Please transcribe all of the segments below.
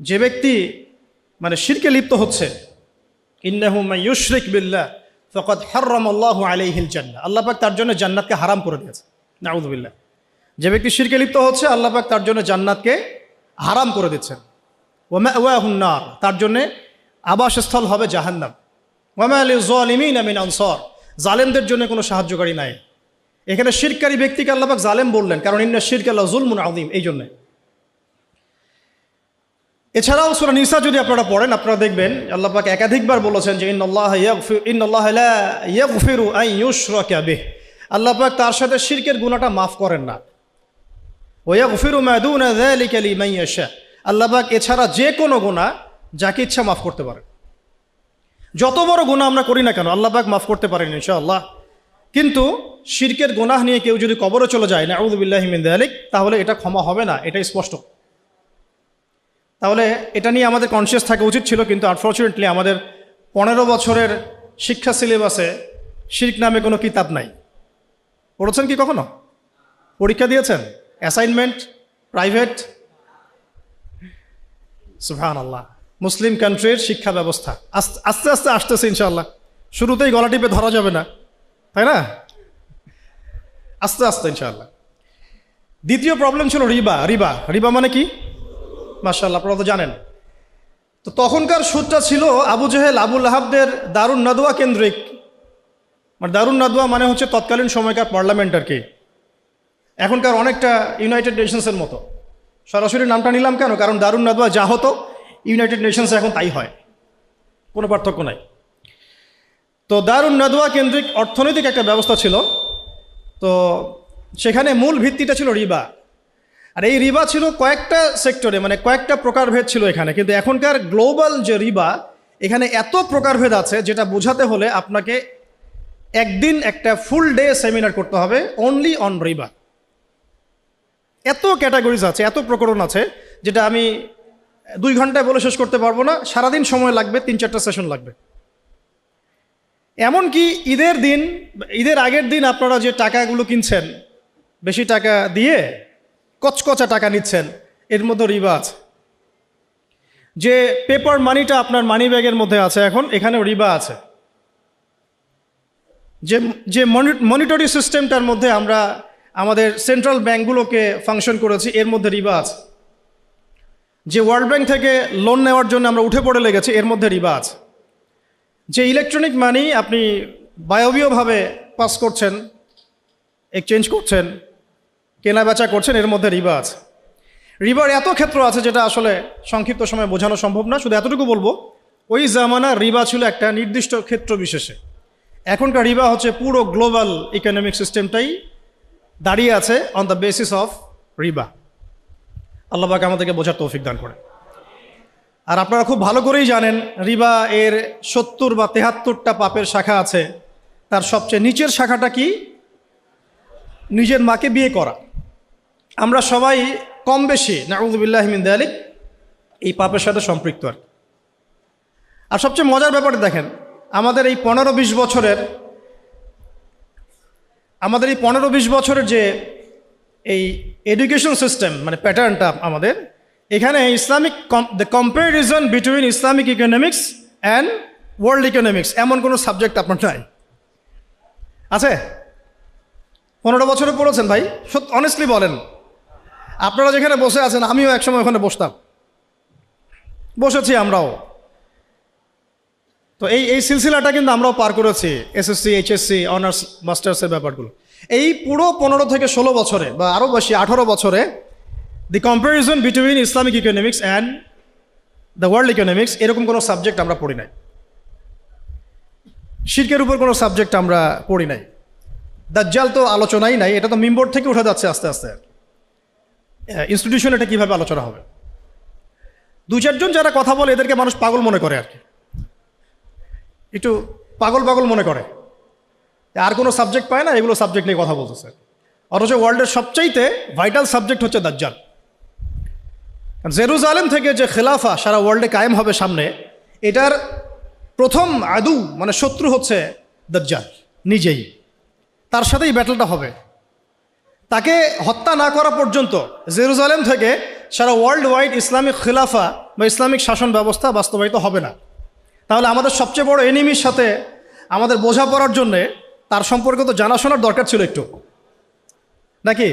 যে ব্যক্তি মানে শিরকে লিপ্ত হচ্ছে, ইন্নাহু মান ইউশরিক বিল্লাহ ফাকাদ হাররামাল্লাহু আলাইহিল জান্নাহ, আল্লাহ পাক তার জন্য জান্নাতকে হারাম করে দিয়েছে। নাউযুবিল্লাহ। যে ব্যক্তি শিরকে লিপ্ত হচ্ছে আল্লাহ পাক তার জন্য জান্নাতকে হারাম করে দিচ্ছেন। ওয়া মাওয়াহুন নার, তার জন্য আবাসস্থল হবে জাহান্নাম। ওয়া মা লিয-যালিমিনা মিন আনসার, জালেমদের জন্য কোনো সাহায্যকারী নাই। এখানে শিরকারী ব্যক্তিকে আল্লাহ পাক জালেম বললেন, কারণ ইন্না শিরকা লাযুলমুন আযীম, এই জন্যে। এছাড়াও সূরা নিসা যদি আপনারা পড়েন, আপনারা দেখবেন আল্লাহ পাক একাধিকবার বলেছেন যে ইন্নাল্লাহা লা ইয়াগফিরু আন ইউশরাকা বিহি, আল্লাহ পাক তার সাথে শিরকের গুনাহটা মাফ করেন না। ওয়া ইয়াগফিরু মা দুনা যালিকা লিমান ইয়াশা, আল্লাহ পাক এছাড়া যে কোনো গুনাহ যাকে ইচ্ছা মাফ করতে পারেন। যত বড় গুনাহ আমরা করি না কেন আল্লাহ পাক মাফ করতে পারেন ইনশাআল্লাহ। কিন্তু শিরকের গুনাহ নিয়ে কেউ যদি কবরে চলে যায়, নাউযু বিল্লাহি মিন যালিক, তাহলে এটা ক্ষমা হবে না, এটাই স্পষ্ট। তাহলে এটা নিয়ে আমাদের কনসিয়াস থাকা উচিত ছিল, কিন্তু আনফর্চুনেটলি আমাদের 15 বছরের শিক্ষা সিলেবাসে শিরক নামে কোনো কিতাব নাই। পড়েছেন কি কখনো? পরীক্ষা দিয়েছেন? Assignment private? সুবহানাল্লাহ। মুসলিম কান্ট্রির শিক্ষা ব্যবস্থা আস্তে আস্তে আসতেছে ইনশাআল্লাহ। শুরুতেই গলা টিপে ধরা যাবে না, তাই না? আস্তে আস্তে ইনশাআল্লাহ। দ্বিতীয় প্রবলেম ছিল রিবা। রিবা রিবা মানে কি? মাশাআল্লাহ, আপনারা তো জানেন। তো তখনকার সুদটা ছিল আবু জেহেল আবু লাহাবদের দারুন নাদওয়া কেন্দ্রিক। মানে দারুন নাদওয়া মানে হচ্ছে তৎকালীন সময়কার পার্লামেন্ট আর কি, এখনকার অনেকটা ইউনাইটেড নেশনসের মতো। সরাসরি নামটা নিলাম কেন? কারণ দারুন নাদওয়া যা হতো ইউনাইটেড নেশনসে এখন তাই হয়, কোনো পার্থক্য নাই। তো দারুন নাদওয়া কেন্দ্রিক অর্থনৈতিক একটা ব্যবস্থা ছিল। তো সেখানে মূল ভিত্তিটা ছিল রিবা। আর এই রিবা ছিল কয়েকটা সেক্টরে, মানে কয়েকটা প্রকারভেদ ছিল এখানে। কিন্তু এখনকার গ্লোবাল যে রিবা, এখানে এত প্রকারভেদ আছে যেটা বোঝাতে হলে আপনাকে একদিন একটা ফুল ডে সেমিনার করতে হবে অনলি অন রিবা। এত ক্যাটাগরিজ আছে, এত প্রকরণ আছে, যেটা আমি 2 ঘন্টায় বলে শেষ করতে পারবো না। সারাদিন সময় লাগবে, 3-4টা সেশন লাগবে। এমনকি ঈদের আগের দিন আপনারা যে টাকাগুলো কিনছেন, বেশি টাকা দিয়ে কচকচা টাকা নিচ্ছেন, এর মধ্যে রিবা আছে। যে পেপার মানিটা আপনার মানি ব্যাগের মধ্যে আছে এখন, এখানেও রিবা আছে। যে মনিটরি সিস্টেমটার মধ্যে আমরা আমাদের সেন্ট্রাল ব্যাঙ্কগুলোকে ফাংশন করেছি, এর মধ্যে রিবা আছে। যে ওয়ার্ল্ড ব্যাংক থেকে লোন নেওয়ার জন্য আমরা উঠে পড়ে লেগেছি, এর মধ্যে রিবা আছে। যে ইলেকট্রনিক মানি আপনি বায়বীয়ভাবে পাস করছেন, এক্সচেঞ্জ করছেন, কেনা বেচা করছেন, এর মধ্যে রিবা আছে। রিবার এত ক্ষেত্র আছে যেটা আসলে সংক্ষিপ্ত সময়ে বোঝানো সম্ভব না। শুধু এতটুকু বলবো, ওই জামানার রিবা ছিল একটা নির্দিষ্ট ক্ষেত্র বিশেষে। এখনকার রিবা হচ্ছে পুরো গ্লোবাল ইকোনমিক সিস্টেমটাই দাঁড়িয়ে আছে অন দ্য বেসিস অফ রিবা। আল্লাহ পাক আমাদেরকে বোঝার তৌফিক দান করে। আর আপনারা খুব ভালো করেই জানেন রিবা এর 70 বা 73টা পাপের শাখা আছে। তার সবচেয়ে নিচের শাখাটা কি? নিজের মাকে বিয়ে করা। আমরা সবাই কম বেশি নাউযু বিল্লাহি মিন যালিক এই পাপের সাথে সম্পৃক্ত। আর সবচেয়ে মজার ব্যাপারটা দেখেন, আমাদের এই 15-20 বছরের যে এই এডুকেশন সিস্টেম, মানে প্যাটার্নটা আমাদের এখানে Islamic the comparison between Islamic economics and world economics এমন কোনো সাবজেক্ট আপনার নাই আছে? 15 বছরে পড়েছেন ভাই? অনেস্টলি বলেন। আপনারা যেখানে বসে আছেন, আমিও একসময় ওখানে বসেছি আমরাও। তো এই সিলসিলাটা কিন্তু আমরাও পার করেছি, এসএসসি, এইচএসসি, অনার্স, মাস্টার্সের ব্যাপারগুলো। এই পুরো 15 থেকে 16 বছরে বা আরও বেশি 18 বছরে the comparison between Islamic economics and the world economics এরকম কোনো সাবজেক্ট আমরা পড়ি নাই। শিরকের উপর কোনো সাবজেক্ট আমরা পড়ি নাই। দাজ্জাল তো আলোচনাই নাই, এটা তো মিম্বর থেকে উঠে যাচ্ছে আস্তে আস্তে। ইনস্টিটিউশন এটা কীভাবে আলোচনা হবে? 2-4 জন যারা কথা বলে এদেরকে মানুষ পাগল মনে করে আর কি, একটু পাগল মনে করে, আর কোনো সাবজেক্ট পায় না, এগুলো সাবজেক্ট নিয়ে কথা বলতেছে। অথচ ওয়ার্ল্ডের সবচাইতে ভাইটাল সাবজেক্ট হচ্ছে দাজ্জাল। জেরুজালেম থেকে যে খেলাফা সারা ওয়ার্ল্ডে কায়েম হবে সামনে, এটার প্রথম আদু মানে শত্রু হচ্ছে দাজ্জাল নিজেই। তার সাথেই ব্যাটলটা হবে। তাকে হত্যা না করা পর্যন্ত জেরুজালেম থেকে সারা ওয়ার্ল্ড ওয়াইড ইসলামিক খিলাফা বা ইসলামিক শাসন ব্যবস্থা বাস্তবায়িত হবে না। তাহলে আমাদের সবচেয়ে বড় এনিমির সাথে আমাদের বোঝাপড়ার জন্যে তার সম্পর্কে তো জানাশোনার দরকার ছিল একটু, নাকি?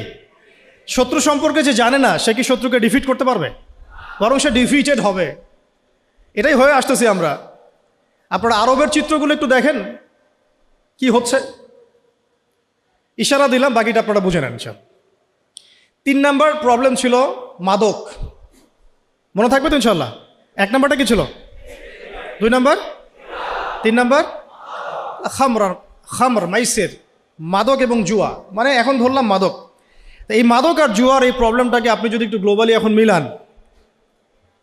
শত্রু সম্পর্কে যে জানে না সে কি শত্রুকে ডিফিট করতে পারবে? বরং সে ডিফিটেড হবে। এটাই হয়ে আসতেছি আমরা। আপনারা আরবের চিত্রগুলো একটু দেখেন কি হচ্ছে। ইশারা দিলাম, বাকিটা আপনারা বুঝে নেন। 3 নাম্বার প্রবলেম ছিল মাদক। মনে থাকবে তো ইনশাল্লাহ? 1 নাম্বারটা কি ছিল? 2 নাম্বার? 3 নাম্বার খামর মাইসির, মাদক এবং জুয়া। মানে এখন ধরলাম মাদক। তো এই মাদক আর জুয়ার এই প্রবলেমটাকে আপনি যদি একটু গ্লোবালি এখন মিলান,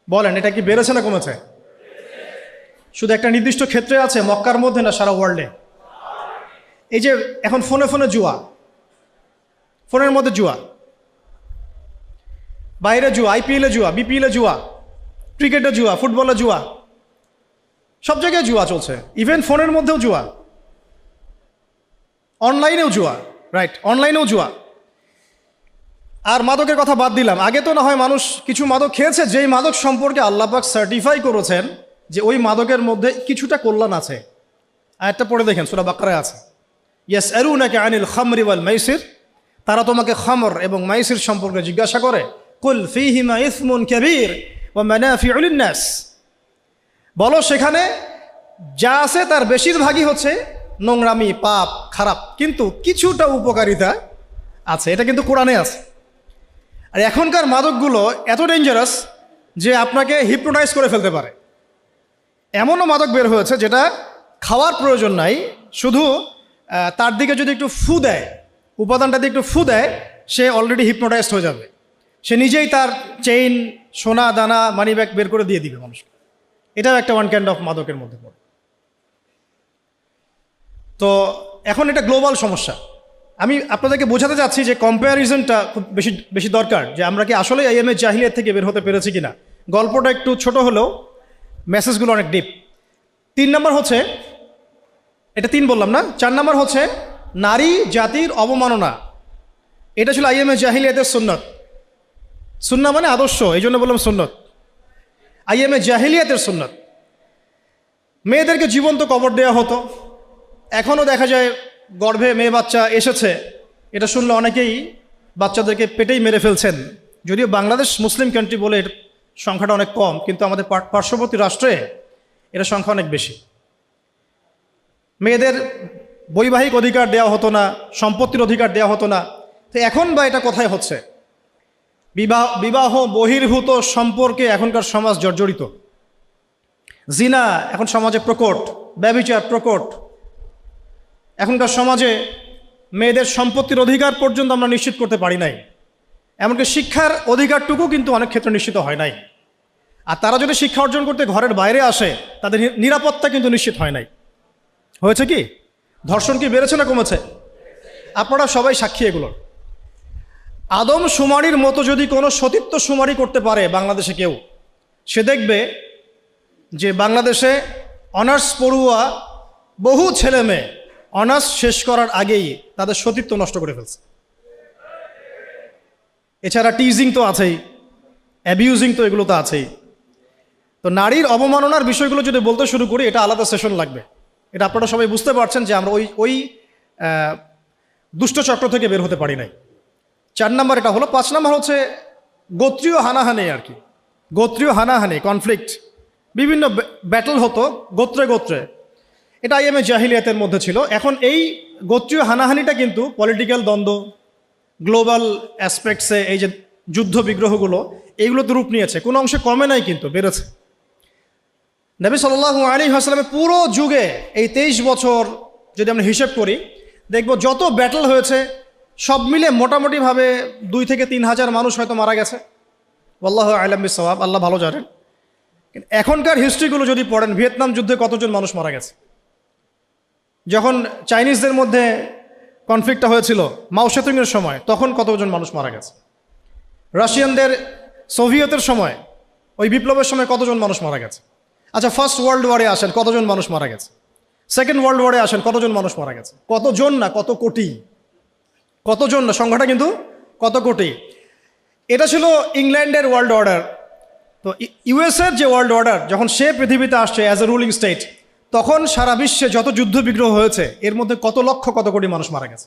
বলেন এটা কি বেড়েছে না কমেছে? শুধু একটা নির্দিষ্ট ক্ষেত্রে আছে মক্কার মধ্যে, না সারা ওয়ার্ল্ডে? এই যে এখন ফোনে ফোনে জুয়া, ফোনের মধ্যে জুয়া, বাইরে জুয়া, আইপিএলে জুয়া, বিপিএলে জুয়া, ক্রিকেটে জুয়া, ফুটবলে জুয়া, সব জায়গায় জুয়া চলছে। ইভেন ফোনের মধ্যেও জুয়া, অনলাইনেও জুয়া, রাইট, অনলাইনেও জুয়া। আর মাদকের কথা বাদ দিলাম। আগে তো না হয় মানুষ কিছু মাদক খেয়েছে, যেই মাদক সম্পর্কে আল্লাহ পাক সার্টিফাই করেছেন যে ওই মাদকের মধ্যে কিছুটা কল্যাণ আছে। আয়াতটা পড়ে দেখেন, সূরা বাকারায় আছে, ইয়াসআলুনাকা আনিল খামরি ওয়াল মাইসির, তারা তোমাকে খামর এবং মাইসির সম্পর্কে জিজ্ঞাসা করে। কুল ফীহিমা ইসমুন কাবীর ওয়া মানাফিউ লিন-নাস, বলো সেখানে যা আছে তার বেশিরভাগই হচ্ছে নোংরামি, পাপ, খারাপ, কিন্তু কিছুটা উপকারিতা আছে। এটা কিন্তু কোরআনে আছে। আর এখনকার মাদকগুলো এত ডেঞ্জারাস যে আপনাকে হিপনোটাইজ করে ফেলতে পারে। এমনও মাদক বের হয়েছে যেটা খাওয়ার প্রয়োজন নাই, শুধু তার দিকে যদি একটু ফু দেয়, উপাদানটা দিয়ে একটু ফু দেয়, সে অলরেডি হিপনোটাইজড হয়ে যাবে। সে নিজেই তার চেইন, সোনা দানা, মানি ব্যাগ বের করে দিয়ে দিবে মানুষকে। এটাও একটা ওয়ান কাইন্ড অফ মাদকের মধ্যে পড়ে। তো এখন এটা গ্লোবাল সমস্যা। আমি আপনাদেরকে বোঝাতে চাচ্ছি যে কম্প্যারিজনটা খুব বেশি বেশি দরকার, যে আমরা কি আসলে আইএমএ জাহিলিয়াত থেকে বের হতে পেরেছি কিনা। গল্পটা একটু ছোট হলেও মেসেজগুলো অনেক ডিপ। 3 নাম্বার হচ্ছে, এটা 3 বললাম না, 4 নাম্বার হচ্ছে নারী জাতির অবমাননা। এটা ছিল আইএমএ জাহিলিয়াতের সুন্নত। সুন্নাহ মানে আদর্শ, এই জন্য বললাম সুন্নত। আইএমএ জাহিলিয়াতের সুন্নত। মেয়েদেরকে জীবন্ত কবর দেওয়া হতো। এখনও দেখা যায় গর্ভে মেয়ে বাচ্চা এসেছে, এটা শুনলে অনেকেই বাচ্চাদেরকে পেটেই মেরে ফেলছেন। যদিও বাংলাদেশ মুসলিম কান্ট্রি বলে এর সংখ্যাটা অনেক কম, কিন্তু আমাদের পার্শ্ববর্তী রাষ্ট্রে এর সংখ্যা অনেক বেশি। মেয়েদের বৈবাহিক অধিকার দেওয়া হতো না, সম্পত্তির অধিকার দেওয়া হতো না। তো এখন বা এটা কোথায় হচ্ছে? বিবাহ বহির্ভূত সম্পর্কে এখনকার সমাজ জর্জরিত। জিনা এখন সমাজে প্রকট, ব্যভিচার প্রকট। এখনকার সমাজে মেয়েদের সম্পত্তির অধিকার পর্যন্ত আমরা নিশ্চিত করতে পারি নাই। এমনকি শিক্ষার অধিকারটুকু কিন্তু অনেক ক্ষেত্রে নিশ্চিত হয় নাই। আর তারা যদি শিক্ষা অর্জন করতে ঘরের বাইরে আসে, তাদের নিরাপত্তা কিন্তু নিশ্চিত হয় নাই। হয়েছে কি? ধর্ষণ কি বেড়েছে না কমেছে? আপনারা সবাই সাক্ষী এগুলোর। আদম শুমারির মতো যদি কোনো সতীত্ব শুমারি করতে পারে বাংলাদেশে কেউ, সে দেখবে যে বাংলাদেশে অনার্স পড়ুয়া বহু ছেলে মেয়ে অনার্স শেষ করার আগেই তাদের সতীত্ব নষ্ট করে ফেলছে। এছাড়া টিজিং তো আছেই, অ্যাবিউজিং তো এগুলো তো আছেই। তো নারীর অবমাননার বিষয়গুলো যদি বলতে শুরু করি, এটা আলাদা সেশন লাগবে। এটা আপনারা সবাই বুঝতে পারছেন যে আমরা ওই দুষ্ট চক্র থেকে বের হতে পারি নাই। 4 নাম্বার এটা হলো। 5 নাম্বার হচ্ছে গোত্রীয় হানাহানি। আর কি গোত্রীয় হানাহানি, কনফ্লিক্ট, বিভিন্ন ব্যাটল হতো গোত্রে গোত্রে। এটা আইএমএ জাহিলিয়াতের মধ্যে ছিল। এখন এই গোত্রীয় হানাহানিটা কিন্তু পলিটিক্যাল দ্বন্দ্ব, গ্লোবাল অ্যাসপেক্টসে এই যে যুদ্ধ বিগ্রহগুলো, এইগুলোতে রূপ নিয়েছে। কোনো অংশে কমে নাই, কিন্তু বেড়েছে। নবী সাল্লাল্লাহু আলাইহি ওয়াসাল্লামের পুরো যুগে এই 23 বছর যদি আমরা হিসেব করি, দেখব যত ব্যাটল হয়েছে সব মিলে মোটামুটিভাবে 2 থেকে 3 হাজার মানুষ হয়তো মারা গেছে। আল্লাহু আ'লাম বিস-সাওয়াব, আল্লাহ ভালো জানেন। এখনকার হিস্ট্রিগুলো যদি পড়েন, ভিয়েতনাম যুদ্ধে কতজন মানুষ মারা গেছে, যখন চাইনিজদের মধ্যে কনফ্লিক্টটা হয়েছিল মাও সেতুংয়ের সময়, তখন কতজন মানুষ মারা গেছে। রাশিয়ানদের সোভিয়েতের সময়, ওই বিপ্লবের সময় কতজন মানুষ মারা গেছে। আচ্ছা, ফার্স্ট ওয়ার্ল্ড ওয়ারে আসেন, কতজন মানুষ মারা গেছে। সেকেন্ড ওয়ার্ল্ড ওয়ারে আসেন, কতজন মানুষ মারা গেছে। কতজন না, কত কোটি, কতজন না, সংখ্যাটা কিন্তু কত কোটি। এটা ছিল ইংল্যান্ডের ওয়ার্ল্ড অর্ডার। তো ইউএসএর যে ওয়ার্ল্ড অর্ডার যখন সে পৃথিবীতে আসছে অ্যাজ এ রুলিং স্টেট, তখন সারা বিশ্বে যত যুদ্ধ বিগ্রহ হয়েছে এর মধ্যে কত লক্ষ কত কোটি মানুষ মারা গেছে।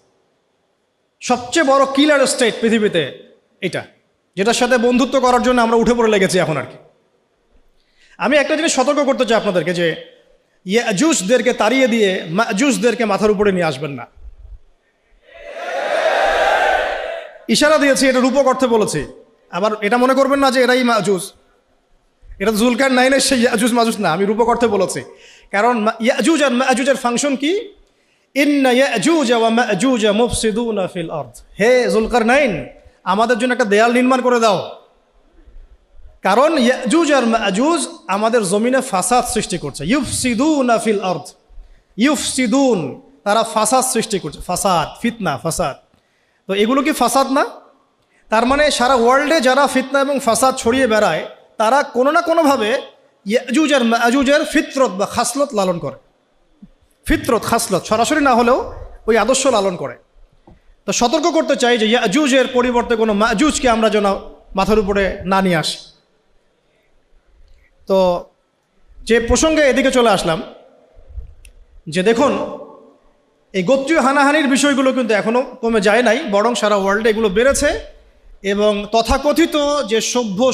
সবচেয়ে বড় কিলার স্টেট পৃথিবীতে এটা, যেটার সাথে বন্ধুত্ব করার জন্য আমরা উঠে পড়ে লেগেছি এখন আর কি। আমি একটা জিনিস সতর্ক করতে চাই আপনাদেরকে যে ইয়াজুজদেরকে তাড়িয়ে দিয়ে মাজুজদেরকে মাথার উপরে নিয়ে আসবেন না। ইশারা দিয়েছি, এটা রূপক অর্থে বলেছি। আবার এটা মনে করবেন না যে এরাই মাজুজ, এটা জুলকার নাইনের সেই ইয়াজুজ মাজুজ না, আমি রূপক অর্থে বলেছি। কারণ ইয়াজুজ আর মাজুজের ফাংশন কি? ইন্না ইয়াজুজ ওয়া মাজুজ মুফসিদুনা ফিল আরদ। হে জুলকার নাইন, আমাদের জন্য একটা দেয়াল নির্মাণ করে দাও, কারণ ইয়াজুজ আর মাজুজ আমাদের জমিনে ফাসাদ সৃষ্টি করছে। ইউফসিদুনা ফিল আরদ, ইউফসিদুন, তারা ফাসাদ সৃষ্টি করছে, ফাসাদ, ফিতনা, ফাসাদ। তো এগুলো কি ফাসাদ না? তার মানে সারা ওয়ার্ল্ডে যারা ফিতনা এবং ফাসাদ ছড়িয়ে বেড়ায় তারা কোনো না কোনোভাবে ইয়াজুজ আর মাজুজের ফিতরত বা খাসলত লালন করে। ফিতরত, খাসলত সরাসরি না হলেও ওই আদর্শ লালন করে। তো সতর্ক করতে চাই যে ইয়াজুজের পরিবর্তে কোনো মাজুজকে আমরা যেন মাথার উপরে না নিয়ে আসি। তো যে প্রসঙ্গে এদিকে চলে আসলাম, যে দেখুন এই গোত্রীয় হানাহানির বিষয়গুলো কিন্তু এখনও কমে যায় নাই, বরং সারা ওয়ার্ল্ডে এগুলো বেড়েছে। এবং তথাকথিত যে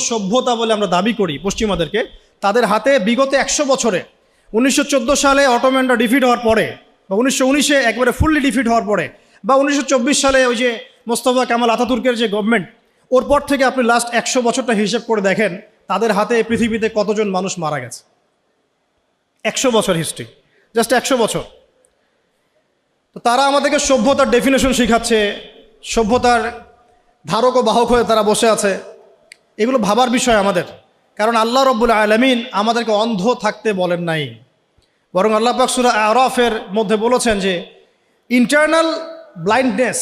সভ্যতা বলে আমরা দাবি করি পশ্চিমাদেরকে, তাদের হাতে বিগত 100 বছরে 1914 সালে অটোম্যানরা ডিফিট হওয়ার পরে, বা 1919-এ একবারে ফুললি ডিফিট হওয়ার পরে, বা 1924 সালে ওই যে মোস্তফা কামাল আতাতুর্কের যে গভর্নমেন্ট, ওর পর থেকে আপনি লাস্ট 100 বছরটা হিসেব করে দেখেন তাদের হাতে পৃথিবীতে কতজন মানুষ মারা গেছে। 100 বছর হিস্ট্রি, জাস্ট 100 বছর। তো তারা আমাদেরকে সভ্যতার ডেফিনেশন শেখাচ্ছে, সভ্যতার ধারক ও বাহক হয়ে তারা বসে আছে। এগুলো ভাবার বিষয় আমাদের, কারণ আল্লাহ রব্বুল আলামিন আমাদেরকে অন্ধ থাকতে বলেন নাই, বরং আল্লাহ পাক সূরা আরাফের মধ্যে বলেছেন যে ইন্টারনাল ব্লাইন্ডনেস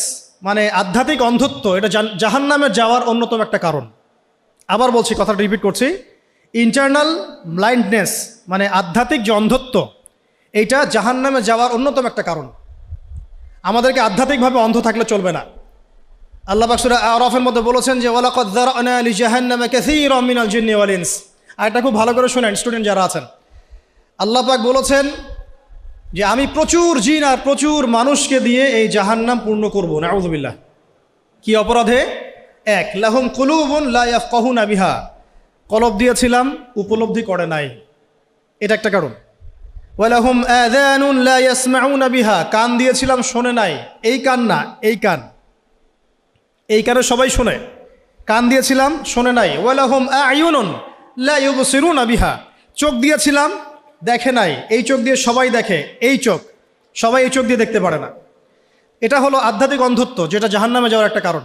মানে আধ্যাত্মিক অন্ধত্ব, এটা জাহান্নামে যাওয়ার অন্যতম একটা কারণ। আবার বলছি, কথাটা রিপিট করছি, ইন্টারনাল ব্লাইন্ডনেস মানে আধ্যাত্মিক যে অন্ধত্ব, এইটা জাহান্নামে যাওয়ার অন্যতম একটা কারণ। আমাদেরকে আধ্যাত্মিকভাবে অন্ধ থাকলে চলবে না। আল্লাহ পাক সূরা আরাফের মধ্যে বলেছেন যে ওয়ালাকাদ যারানা লিজাহান্নামা কাসীরাম মিনাল জিন্নি ওয়াল ইনস। আর এটা খুব ভালো করে শুনেন স্টুডেন্ট যারা আছেন। আল্লাহ পাক বলেছেন যে আমি প্রচুর জিন আর প্রচুর মানুষকে দিয়ে এই জাহান্নাম পূর্ণ করব। নাউযুবিল্লাহ। কি অপরাধে? এক, লাহুম কুলুবুন লা ইয়াফকাহুনা বিহা, কলব দিয়েছিলাম উপলব্ধি করে নাই, এটা একটা কারণ। ওয়ালাহুম আযানুন লা ইয়াসমাউনা বিহা, কান দিয়েছিলাম শোনে নাই। এই কান না, এই কান, এই কানে সবাই শোনে, কান দিয়েছিলাম শোনে নাই। ওয়ালাহুম আ'য়ুনুন লা ইউবসিরুনা বিহা, চোখ দিয়েছিলাম দেখে নাই। এই চোখ দিয়ে সবাই দেখে, এই চোখ, সবাই এই চোখ দিয়ে দেখতে পারে না। এটা হলো আধ্যাত্মিক অন্ধত্ব, যেটা জাহান্নামে যাওয়ার একটা কারণ।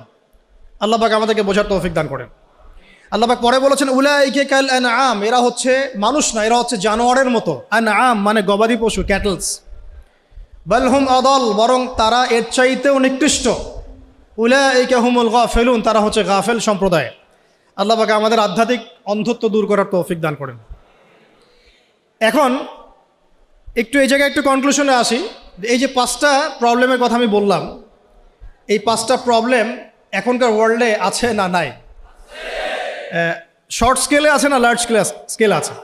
আল্লাহ পাক আমাদেরকে বোঝার তৌফিক দান করেন। আল্লাহ পাক পরে বলেছেন উলাইকা কাল আনআম, এরা হচ্ছে মানুষ না, এরা হচ্ছে জানোয়ারের মতো। আনআম মানে গবাদি পশু, ক্যাটলস। বাল হুম আদাল, বরং তারা এর চাইতেও নিকৃষ্ট। উলাইকা হুমুল গাফিলুন, তারা হচ্ছে গাফেল সম্প্রদায়। আল্লাহ পাক আমাদের আধ্যাত্মিক অন্ধত্ব দূর করার তৌফিক দান করেন। এখন একটু এই জায়গায় একটু কনক্লুশনে আসি। এই যে 5টা প্রবলেমের কথা আমি বললাম, এই 5টা প্রবলেম এখনকার ওয়ার্ল্ডে আছে না নাই? শর্ট স্কেলে আছে না লার্জ স্কেলে আছে?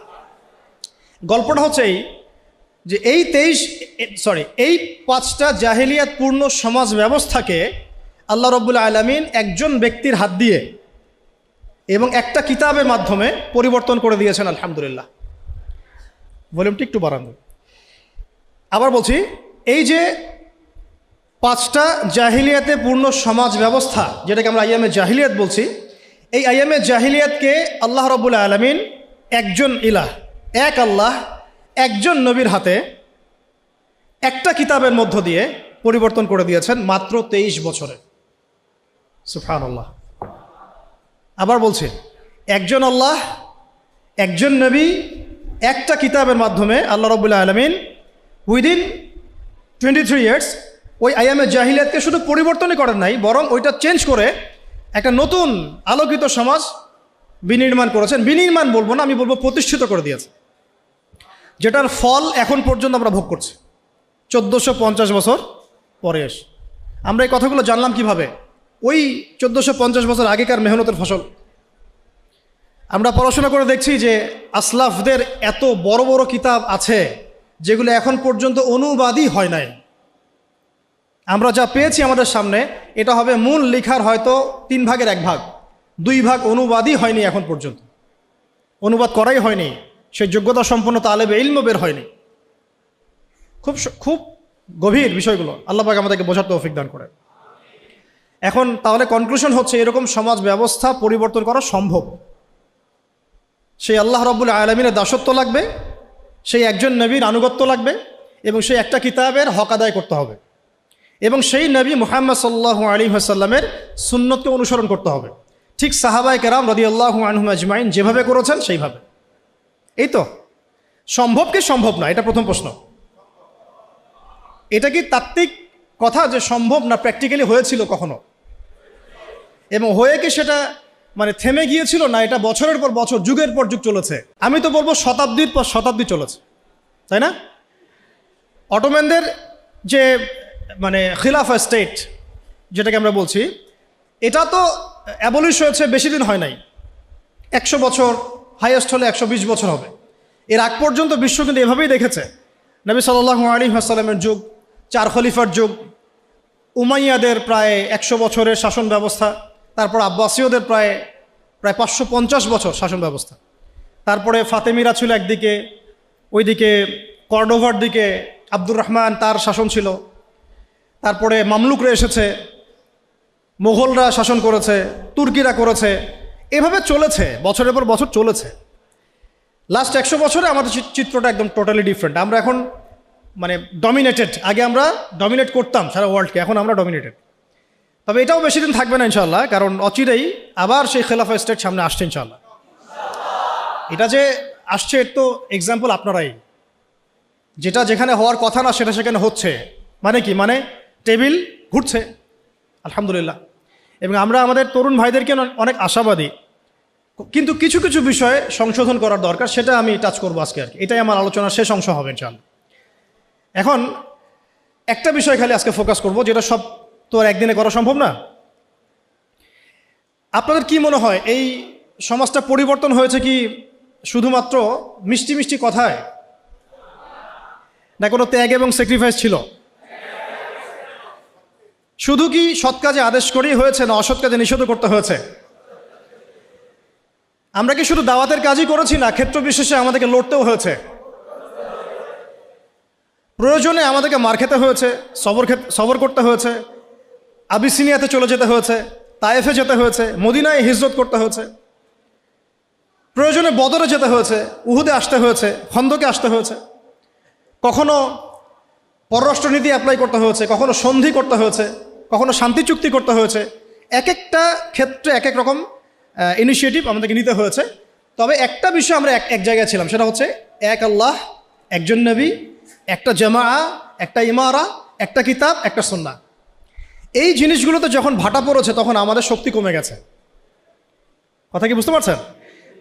গল্পটা হচ্ছে এই যে এই 5টা জাহেলিয়াতপূর্ণ সমাজ ব্যবস্থাকে আল্লাহ রব্বুল আলামিন একজন ব্যক্তির হাত দিয়ে এবং একটা কিতাবের মাধ্যমে পরিবর্তন করে দিয়েছেন। আলহামদুলিল্লাহ। ভলিউমটি একটু বাড়ান। আবার বলছি, এই যে 5টা জাহিলিয়াতে পূর্ণ সমাজ ব্যবস্থা, যেটাকে আমরা আইয়ামে জাহিলিয়াত বলছি, এই আইয়ামে জাহিলিয়াতকে আল্লাহ রব্বুল আলামিন একজন ইলাহ, এক আল্লাহ, একজন নবীর হাতে একটা কিতাবের মধ্য দিয়ে পরিবর্তন করে দিয়েছেন মাত্র 23 বছরে। সুবহানাল্লাহ। আবার বলছি, একজন আল্লাহ, একজন নবী, একটা কিতাবের মাধ্যমে আল্লাহ রাব্বুল আলামিন উইদিন 23 ইয়ার্স ওই আইয়ামে জাহিলিয়াতকে শুধু পরিবর্তনই করেন নাই, বরং ওইটা চেঞ্জ করে একটা নতুন আলোকিত সমাজ বিনির্মাণ করেছেন। বিনির্মাণ বলবো না, আমি বলবো প্রতিষ্ঠিত করে দিয়েছে, যেটার ফল এখন পর্যন্ত আমরা ভোগ করছি 1450 বছর পরে এসে। আমরা এই কথাগুলো জানলাম কিভাবে? ওই 1450 বছর আগেকার মেহনতের ফসল। আমরা পড়াশোনা করে দেখছি যে আসলাফদের এত বড় বড় কিতাব আছে যেগুলো এখন পর্যন্ত অনুবাদই হয় নাই। আমরা যা পেয়েছি আমাদের সামনে এটা হবে মূল লেখার হয়তো 3 ভাগের 1 ভাগ, 2 ভাগ অনুবাদই হয়নি এখন পর্যন্ত, অনুবাদ করাই হয়নি, সেই যোগ্যতা সম্পন্ন তালেবে ইলম বের হয়নি। খুব খুব গভীর বিষয়গুলো, আল্লাহ পাক আমাদেরকে বোঝার তৌফিক দান করে। এখন তাহলে কনক্লুশন হচ্ছে এরকম সমাজ ব্যবস্থা পরিবর্তন করা সম্ভব। সেই আল্লাহ রাব্বুল আলামিনের দাসত্ব লাগবে, সেই একজন নবীর আনুগত্য লাগবে, এবং সেই একটা কিতাবের হক আদায় করতে হবে, এবং সেই নবী মুহাম্মদ সাল্লাল্লাহু আলাইহি ওয়াসাল্লামের সুন্নতকে অনুসরণ করতে হবে, ঠিক সাহাবায়ে কেরাম রাদিয়াল্লাহু আনহুম আজমাইন যেভাবে করেছেন সেইভাবে। এই তো সম্ভব কি সম্ভব না, এটা প্রথম প্রশ্ন। এটা কি তাত্ত্বিক কথা যে সম্ভব না, প্র্যাকটিক্যালি হয়েছিল কখনো, এবং হয়ে কি সেটা মানে থেমে গিয়েছিল না, এটা বছরের পর বছর যুগের পর যুগ চলেছে? আমি তো বলবো শতাব্দীর পর শতাব্দী চলেছে, তাই না? অটোম্যানদের যে মানে খিলাফা স্টেট যেটাকে আমরা বলছি, এটা তো অ্যাবলিশ হয়েছে বেশি দিন হয় নাই, 100 বছর, হাইয়েস্ট হলে 120 বছর হবে। এর আগ পর্যন্ত বিশ্ব কিন্তু এভাবেই দেখেছে। নবী সাল্লাল্লাহু আলাইহি ওয়াসাল্লামের যুগ, 4 খলিফার যুগ, উমাইয়াদের প্রায় 100 বছরের শাসন ব্যবস্থা, তারপর আব্বাসীয়দের প্রায় 550 বছর শাসন ব্যবস্থা, তারপরে ফাতেমিরা ছিল একদিকে, ওইদিকে কর্ডোভার দিকে আব্দুর রহমান তার শাসন ছিল, তারপরে মামলুকরা এসেছে, মোগলরা শাসন করেছে, তুর্কিরা করেছে, এভাবে চলেছে, বছরের পর বছর চলেছে। লাস্ট 100 বছরে আমাদের চিত্রটা একদম টোটালি ডিফারেন্ট। আমরা এখন মানে ডমিনেটেড, আগে আমরা ডমিনেট করতাম সারা ওয়ার্ল্ডকে, এখন আমরা ডমিনেটেড। তবে এটাও বেশি দিন থাকবে না ইনশাআল্লাহ, কারণ অচিরেই আবার সেই খেলাফা স্টেট সামনে আসছে ইনশাআল্লাহ। এটা যে আসছে এর তো এক্সাম্পল আপনারাই, যেটা যেখানে হওয়ার কথা না সেটা সেখানে হচ্ছে। মানে কি, মানে টেবিল ঘুরছে আলহামদুলিল্লাহ। এবং আমরা আমাদের তরুণ ভাইদেরকে অনেক আশাবাদী, কিন্তু কিছু কিছু বিষয়ে সংশোধন করার দরকার, সেটা আমি টাচ করবো আজকে আর কি। এটাই আমার আলোচনার শেষ অংশ হবে ইনশাআল্লাহ। এখন একটা বিষয় খালি আজকে ফোকাস করব, যেটা সব তো আর একদিনে করা সম্ভব না। আপনাদের কি মনে হয় এই সমাজটা পরিবর্তন হয়েছে কি শুধুমাত্র মিষ্টি মিষ্টি কথায়, না কোনো ত্যাগ এবং স্যাক্রিফাইস ছিল? শুধু কি সৎ কাজে আদেশ করেই হয়েছে, না অসৎ কাজে নিষেধ করতে হয়েছে? আমরা কি শুধু দাওয়াতের কাজই করেছি, না ক্ষেত্র বিশেষে আমাদেরকে লড়তেও হয়েছে? প্রয়োজনে আমাদেরকে মার খেতে হয়েছে, সবর করতে হয়েছে, আবিসিনিয়াতে চলে যেতে হয়েছে, তায়েফে যেতে হয়েছে, মদিনায় হিজরত করতে হয়েছে, প্রয়োজনে বদরে যেতে হয়েছে, উহুদে আসতে হয়েছে, খন্দকে আসতে হয়েছে, কখনো পররাষ্ট্রনীতি অ্যাপ্লাই করতে হয়েছে, কখনো সন্ধি করতে হয়েছে, কখনো শান্তি চুক্তি করতে হয়েছে। এক একটা ক্ষেত্রে এক এক রকম ইনিশিয়েটিভ আমাদেরকে নিতে হয়েছে। তবে একটা বিষয় আমরা এক জায়গায় ছিলাম, সেটা হচ্ছে এক আল্লাহ, একজন নবী, একটা জামাআ, একটা ইমারা, একটা কিতাব, একটা সুন্নাহ। এই জিনিসগুলোতে যখন ভাটা পড়েছে তখন আমাদের শক্তি কমে গেছে। কথা কি বুঝতে পারছেন?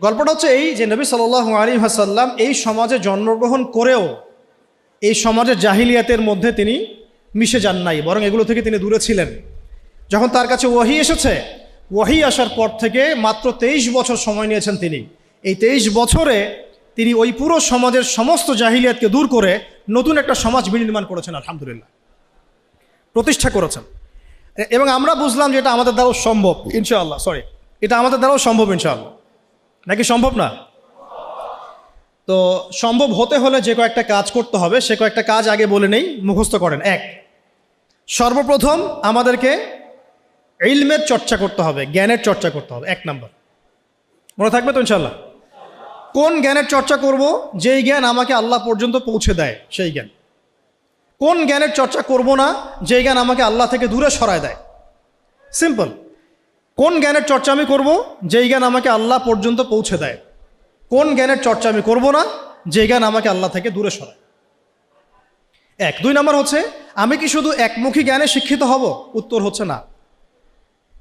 গল্পটা হচ্ছে এই যে নবী সাল্লাল্লাহু আলাইহি ওয়াসাল্লাম এই সমাজে জন্মগ্রহণ করেও এই সমাজের জাহিলিয়াতের মধ্যে তিনি মিশে যান নাই, বরং এগুলো থেকে তিনি দূরে ছিলেন। যখন তার কাছে ওয়াহি এসেছে, ওয়াহি আসার পর থেকে মাত্র 23 বছর সময় নিয়েছেন তিনি। এই 23 বছরে তিনি ওই পুরো সমাজের সমস্ত জাহিলিয়াতকে দূর করে নতুন একটা সমাজ বিনির্মাণ করেছেন, আলহামদুলিল্লাহ, প্রতিষ্ঠা করেছেন। এবং আমরা বুঝলাম যে এটা আমাদের দ্বারাও সম্ভব ইনশাআল্লাহ। এটা আমাদের দ্বারাও সম্ভব ইনশাআল্লাহ, নাকি সম্ভব না? তো সম্ভব হতে হলে যে কয়েকটা কাজ করতে হবে, সে কয়েকটা কাজ আগে বলে নেই, মুখস্থ করেন। সর্বপ্রথম আমাদেরকে ইলমের চর্চা করতে হবে, জ্ঞানের চর্চা করতে হবে। 1 নাম্বার মনে থাকবে তো ইনশাআল্লাহ? কোন জ্ঞানের চর্চা করব? যেই জ্ঞান আমাকে আল্লাহ পর্যন্ত পৌঁছে দেয় সেই জ্ঞান। কোন জ্ঞানের চর্চা করব না যেই জ্ঞান আমাকে আল্লাহ থেকে দূরে সরায় দেয়? সিম্পল। কোন জ্ঞানের চর্চা আমি করব? যেই জ্ঞান আমাকে আল্লাহ পর্যন্ত পৌঁছে দেয়। কোন জ্ঞানের চর্চা আমি করব না যে জ্ঞান আমাকে আল্লাহ থেকে দূরে সরায়? 2 নাম্বার হচ্ছে, আমি কি শুধু একমুখী জ্ঞানে শিক্ষিত হব? উত্তর হচ্ছে না।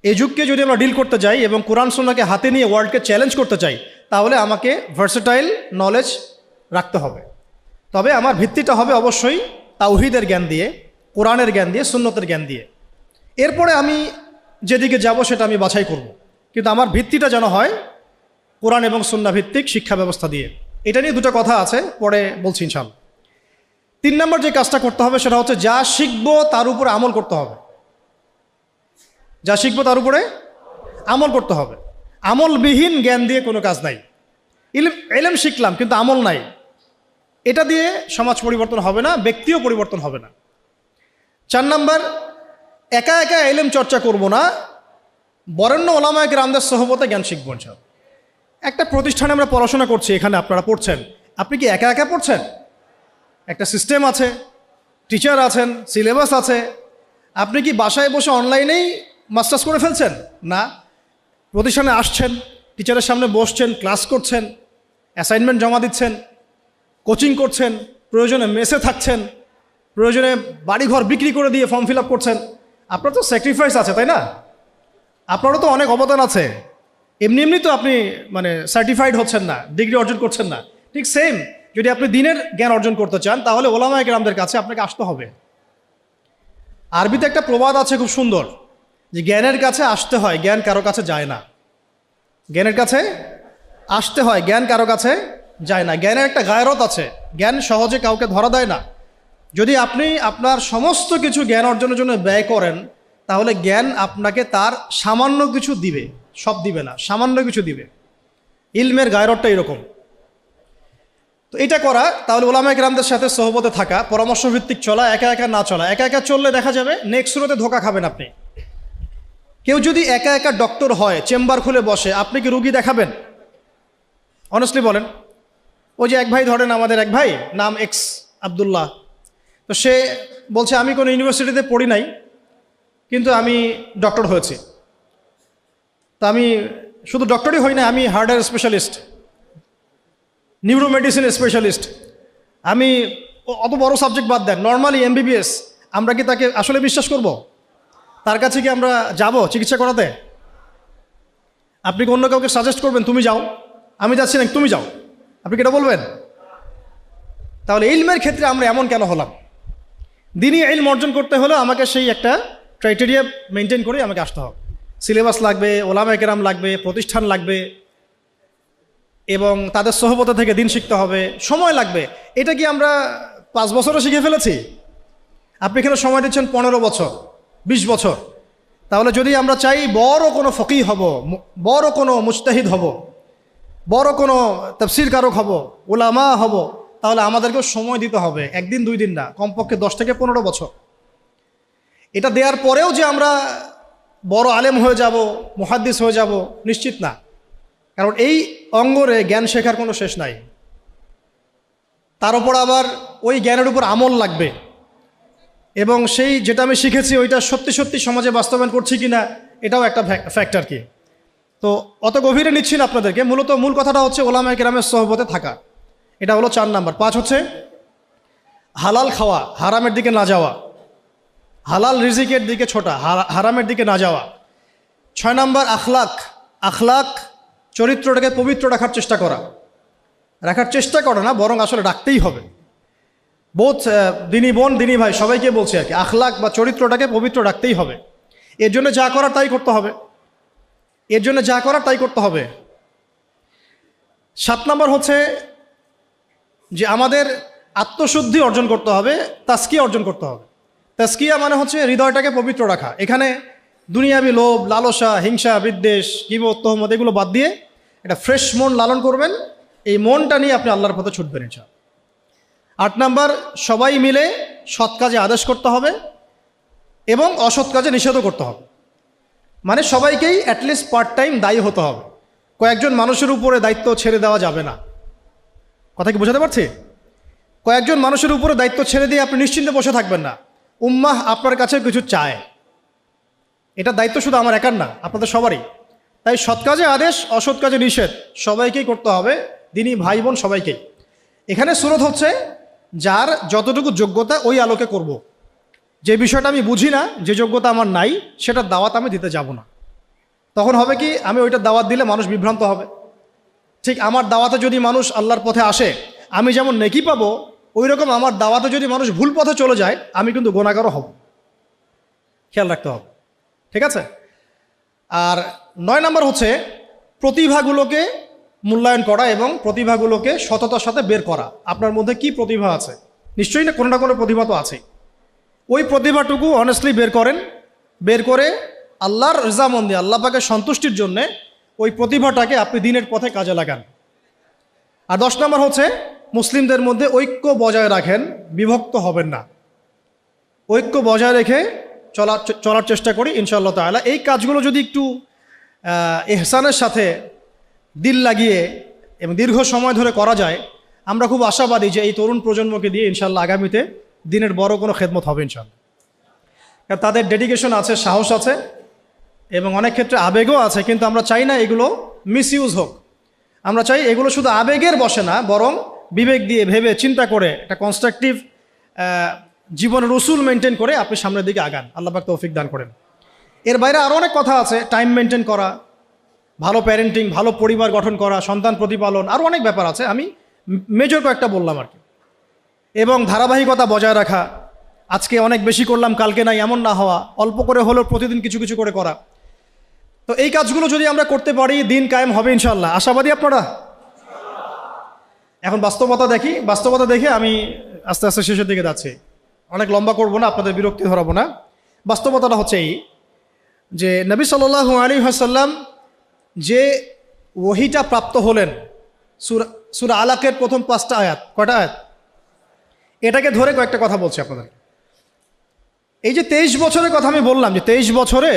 এই যুগকে যদি আমরা ডিল করতে যাই এবং কোরআন সুন্নাহকে হাতে নিয়ে ওয়ার্ল্ডকে চ্যালেঞ্জ করতে চাই, তাহলে আমাকে ভার্সেটাইল নলেজ রাখতে হবে। তবে আমার ভিত্তিটা হবে অবশ্যই তাওহীদের জ্ঞান দিয়ে, কোরআনের জ্ঞান দিয়ে, সুন্নতের জ্ঞান দিয়ে। এরপরে আমি যেদিকে যাব সেটা আমি বাছাই করব। কিন্তু আমার ভিত্তিটা যেন হয় কোরআন এবং সুন্নাহ ভিত্তিক শিক্ষা ব্যবস্থা দিয়ে। এটা নিয়ে দুটো কথা আছে, পরে বলছি ইনশাআল্লাহ। 3 নম্বর যে কাজটা করতে হবে সেটা হচ্ছে যা শিখবো তার উপরে আমল করতে হবে। যা শিখবো তার উপরে আমল করতে হবে। আমলবিহীন জ্ঞান দিয়ে কোনো কাজ নাই। ইলম শিখলাম কিন্তু আমল নাই, এটা দিয়ে সমাজ পরিবর্তন হবে না, ব্যক্তিও পরিবর্তন হবে না। 4 নম্বর, একা একা ইলম চর্চা করব না, বরেণ্য ওলামায়ে কেরামদের সোহবতে জ্ঞান শিখবো ইনশাআল্লাহ। একটা প্রতিষ্ঠানে আমরা পড়াশোনা করছি, এখানে আপনারা পড়ছেন, আপনি কি একা একা পড়ছেন? একটা সিস্টেম আছে, টিচার আছেন, সিলেবাস আছে। আপনি কি বাসায় বসে অনলাইনেই মাস্টার্স করে ফেলছেন? না, প্রতিষ্ঠানে আসছেন, টিচারের সামনে বসছেন, ক্লাস করছেন, অ্যাসাইনমেন্ট জমা দিচ্ছেন, কোচিং করছেন, প্রয়োজনে মেসে থাকছেন, প্রয়োজনে বাড়িঘর বিক্রি করে দিয়ে ফর্ম ফিল আপ করছেন। আপনার তো স্যাক্রিফাইস আছে, তাই না? আপনারও তো অনেক অবদান আছে। এমনি এমনি তো আপনি মানে সার্টিফাইড হচ্ছেন না, ডিগ্রি অর্জন করছেন না। ঠিক সেম, যদি আপনি দিনের জ্ঞান অর্জন করতে চান তাহলে ওলামায়ে কেরামদের কাছে আপনাকে আসতে হবে। আরবিতে একটা প্রবাদ আছে খুব সুন্দর, যে জ্ঞানের কাছে আসতে হয়, জ্ঞান কারো কাছে যায় না। জ্ঞানের কাছে আসতে হয়, জ্ঞান কারো কাছে যায় না। জ্ঞানের একটা গায়রত আছে, জ্ঞান সহজে কাউকে ধরা দেয় না। যদি আপনি আপনার সমস্ত কিছু জ্ঞান অর্জনের জন্য ব্যয় করেন তাহলে জ্ঞান আপনাকে তার সামান্য কিছু দিবে, সব দিবে না, সামান্য কিছু দিবে। ইলমের গায়রতটা এরকম। তো এটা করা, তাহলে ওলামায়ে কেরামদের সাথে সোহবতে থাকা, পরামর্শভিত্তিক চলা, একা একা না চলা। একা একা চললে দেখা যাবে নেক্সট শুরুতে ধোকা খাবেন আপনি। কেউ যদি একা একা ডক্টর হয়, চেম্বার খুলে বসে, আপনি কি রুগী দেখাবেন? অনেস্টলি বলেন। ওই যে এক ভাই, ধরেন আমাদের এক ভাই, নাম এক্স আবদুল্লাহ, তো সে বলছে আমি কোনো ইউনিভার্সিটিতে পড়ি নাই কিন্তু আমি ডক্টর হয়েছি। তা আমি শুধু ডক্টরই হই না, আমি হার্টের স্পেশালিস্ট, নিউরো মেডিসিন স্পেশালিস্ট। আমি অত বড় সাবজেক্ট বাদ দেন, নর্মালি এমবিবিএস। আমরা কি তাকে আসলে বিশ্বাস করব? তার কাছে কি আমরা যাব চিকিৎসা করাতে? আপনি কি অন্য কাউকে সাজেস্ট করবেন তুমি যাও? আমি যাচ্ছি না, তুমি যাও, আপনি কি এটা বলবেন? তাহলে ইলমের ক্ষেত্রে আমরা এমন কেন হলাম? দিনই ইলম অর্জন করতে হলে আমাকে সেই একটা ক্রাইটেরিয়া মেনটেন করে আমাকে আসতে হবে। সিলেবাস লাগবে, ওলামায়ে কেরাম লাগবে, প্রতিষ্ঠান লাগবে, এবং তাদের সোহবত থেকে দিন শিখতে হবে, সময় লাগবে। এটা কি আমরা 5 বছরও শিখে ফেলেছি? আপনি এখানে সময় দিচ্ছেন 15 বছর, 20 বছর। তাহলে যদি আমরা চাই বড় কোনো ফকিহ হব, বড় কোনো মুজতাহিদ হব, বড় কোনো তাফসীর কারক হব, উলামা হব, তাহলে আমাদেরকেও সময় দিতে হবে, 1 দিন 2 দিন না, কমপক্ষে 10 থেকে 15 বছর। এটা দেওয়ার পরেও যে আমরা বড় আলেম হয়ে যাব, মুহাদ্দিস হয়ে যাব, নিশ্চিত না। কারণ এই অঙ্গরে জ্ঞান শেখার কোনো শেষ নাই। তার উপর আবার ওই জ্ঞানের উপর আমল লাগবে, এবং সেই যেটা আমি শিখেছি ওইটা সত্যি সত্যি সমাজে বাস্তবায়ন করছি কিনা এটাও একটা ফ্যাক্টর। কি তো অত গভীরে নিচ্ছি না আপনাদেরকে। মূল কথাটা হচ্ছে ওলামায়ে কেরামের সোহবতে থাকা, এটা হলো 4 নাম্বার। 5 হচ্ছে হালাল খাওয়া, হারামের দিকে না যাওয়া, হালাল রিজিকের দিকে ছোটা, হারামের দিকে না যাওয়া। 6 নাম্বার আখলাক, চরিত্রটাকে পবিত্র রাখার চেষ্টা করা না, বরং আসলে রাখতেই হবে। বোধ দিনী বোন, দিনী ভাই, সবাইকে বলছি আর কি, আখলাক বা চরিত্রটাকে পবিত্র রাখতেই হবে। এর জন্য যা করার তাই করতে হবে। 7 নম্বর হচ্ছে যে আমাদের আত্মশুদ্ধি অর্জন করতে হবে, তাজকিয়া অর্জন করতে হবে। তাজকিয়া মানে হচ্ছে হৃদয়টাকে পবিত্র রাখা। এখানে দুনিয়াবি লোভ, লালসা, হিংসা, বিদ্বেষ, গীবত, তহমত এগুলো বাদ দিয়ে একটা ফ্রেশ মন লালন করবেন। এই মনটা নিয়ে আপনি আল্লাহর পথে ছুটবেন ইনশাআল্লাহ। 8 নাম্বার, সবাই মিলে সৎ কাজে আদেশ করতে হবে এবং অসৎ কাজে নিষেধও করতে হবে। মানে সবাইকেই অ্যাটলিস্ট পার্ট টাইম দায়ী হতে হবে। কয়েকজন মানুষের উপরে দায়িত্ব ছেড়ে দেওয়া যাবে না। কথা কি বোঝাতে পারছি? কয়েকজন মানুষের উপরে দায়িত্ব ছেড়ে দিয়ে আপনি নিশ্চিন্তে বসে থাকবেন না। উম্মাহ আপনার কাছে কিছু চায়, এটা দায়িত্ব শুধু আমার একার না, আপনাদের সবারই। তাই সৎ কাজে আদেশ, অসৎ কাজে নিষেধ সবাইকেই করতে হবে, দিনই ভাই বোন সবাইকেই। এখানে সুরত হচ্ছে যার যতটুকু যোগ্যতা ওই আলোকে করব। যে বিষয়টা আমি বুঝি না, যে যোগ্যতা আমার নাই, সেটার দাওয়াত আমি দিতে যাব না। তখন হবে কি, আমি ওইটার দাওয়াত দিলে মানুষ বিভ্রান্ত হবে। ঠিক আমার দাওয়াতে যদি মানুষ আল্লাহর পথে আসে, আমি যেমন নেকি পাবো, ওই রকম আমার দাওয়াতে যদি মানুষ ভুল পথে চলে যায়, আমি কিন্তু গুনাহগারও হব। খেয়াল রাখতে হবে, ঠিক আছে? আর 9 নম্বর হচ্ছে প্রতিভাগুলোকে মূল্যায়ন করা এবং প্রতিভাগুলোকে সততার সাথে বের করা। আপনার মধ্যে কি প্রতিভা আছে, নিশ্চয়ই না কোনো না কোনো প্রতিভা তো আছে, ওই প্রতিভাটুকু অনেস্টলি বের করেন, বের করে আল্লাহর রেজামন্দি, আল্লাহ পাকের সন্তুষ্টির জন্যে ওই প্রতিভাটাকে আপনি দিনের পথে কাজে লাগান। আর 10 নম্বর হচ্ছে মুসলিমদের মধ্যে ঐক্য বজায় রাখেন, বিভক্ত হবেন না, ঐক্য বজায় রেখে চলার চেষ্টা করি ইনশাআল্লাহ তাআলা। এই কাজগুলো যদি একটু ইহসানের সাথে দিল লাগিয়ে এবং দীর্ঘ সময় ধরে করা যায়, আমরা খুব আশাবাদী যে এই তরুণ প্রজন্মকে দিয়ে ইনশাআল্লাহ আগামীতে দিনের বড় কোনো খেদমত হবে ইনশাআল্লাহ। কারণ তাদের ডেডিকেশন আছে, সাহস আছে এবং অনেক ক্ষেত্রে আবেগও আছে, কিন্তু আমরা চাই না এগুলো মিসইউজ হোক। আমরা চাই এগুলো শুধু আবেগের বসে না, বরং বিবেক দিয়ে ভেবে চিন্তা করে একটা কনস্ট্রাকটিভ জীবনের উসুল মেনটেন করে আপনি সামনের দিকে আগান। আল্লাহ পাক তৌফিক দান করেন। এর বাইরে আরও অনেক কথা আছে, টাইম মেনটেন করা, ভালো প্যারেন্টিং, ভালো পরিবার গঠন করা, সন্তান প্রতিপালন, আরও অনেক ব্যাপার আছে, আমি মেজর কয়েকটা বললাম আর কি। এবং ধারাবাহিকতা বজায় রাখা, আজকে অনেক বেশি করলাম কালকে নাই এমন না হওয়া, অল্প করে হলেও প্রতিদিন কিছু কিছু করে করা। তো এই কাজগুলো যদি আমরা করতে পারি দিন কায়েম হবে ইনশাআল্লাহ। আশাবাদী আপনারা? এখন বাস্তবতা দেখি, বাস্তবতা দেখে আমি আস্তে আস্তে শেষের দিকে যাচ্ছি, অনেক লম্বা করব না, আপনাদের বিরক্তি ধরাবো না। বাস্তবতাটা হচ্ছে এই যে নবী সাল্লাল্লাহু আলাইহি ওয়াসাল্লাম যে ওহিটা প্রাপ্ত হলেন, সূরা আলাকের প্রথম 5টা আয়াত, কয়টা আয়াত, এটাকে ধরে কয়েকটা কথা বলছি আপনাদের। এই যে 23 বছরের কথা আমি বললাম, যে 23 বছরে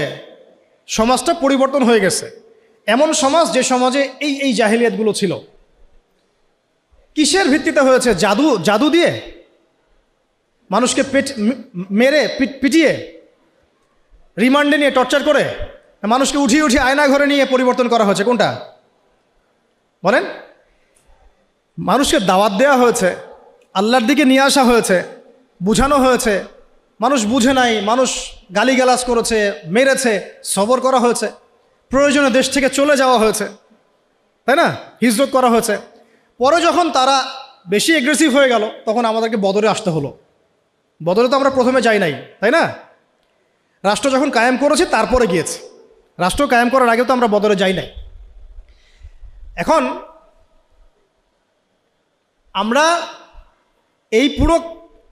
সমাজটা পরিবর্তন হয়ে গেছে। এমন সমাজ যে সমাজে এই জাহিলিয়াতগুলো ছিল, কিসের ভিত্তিতে হয়েছে? জাদু দিয়ে, মানুষকে মেরে পিটিয়ে, রিমান্ডে নিয়ে টর্চার করে, মানুষকে উঠিয়ে উঠিয়ে আয়না ঘরে নিয়ে পরিবর্তন করা হয়েছে। কোনটা বলেন? মানুষকে দাওয়াত দেওয়া হয়েছে, আল্লাহর দিকে নিয়ে আসা হয়েছে, বুঝানো হয়েছে, মানুষ বুঝে নাই, মানুষ গালিগালাজ করেছে, মেরেছে, সবর করা হয়েছে, প্রয়োজনে দেশ থেকে চলে যাওয়া হয়েছে, তাই না? হিজরত করা হয়েছে। পরে যখন তারা বেশি এগ্রেসিভ হয়ে গেল, তখন আমাদেরকে বদরে আসতে হলো। বদরে তো আমরা প্রথমে যাই নাই, তাই না? রাষ্ট্র যখন কায়েম করেছে তারপরে গিয়েছে, রাষ্ট্র কায়েম করার আগেও তো আমরা বদরে যাই নাই। এখন আমরা এই পুরো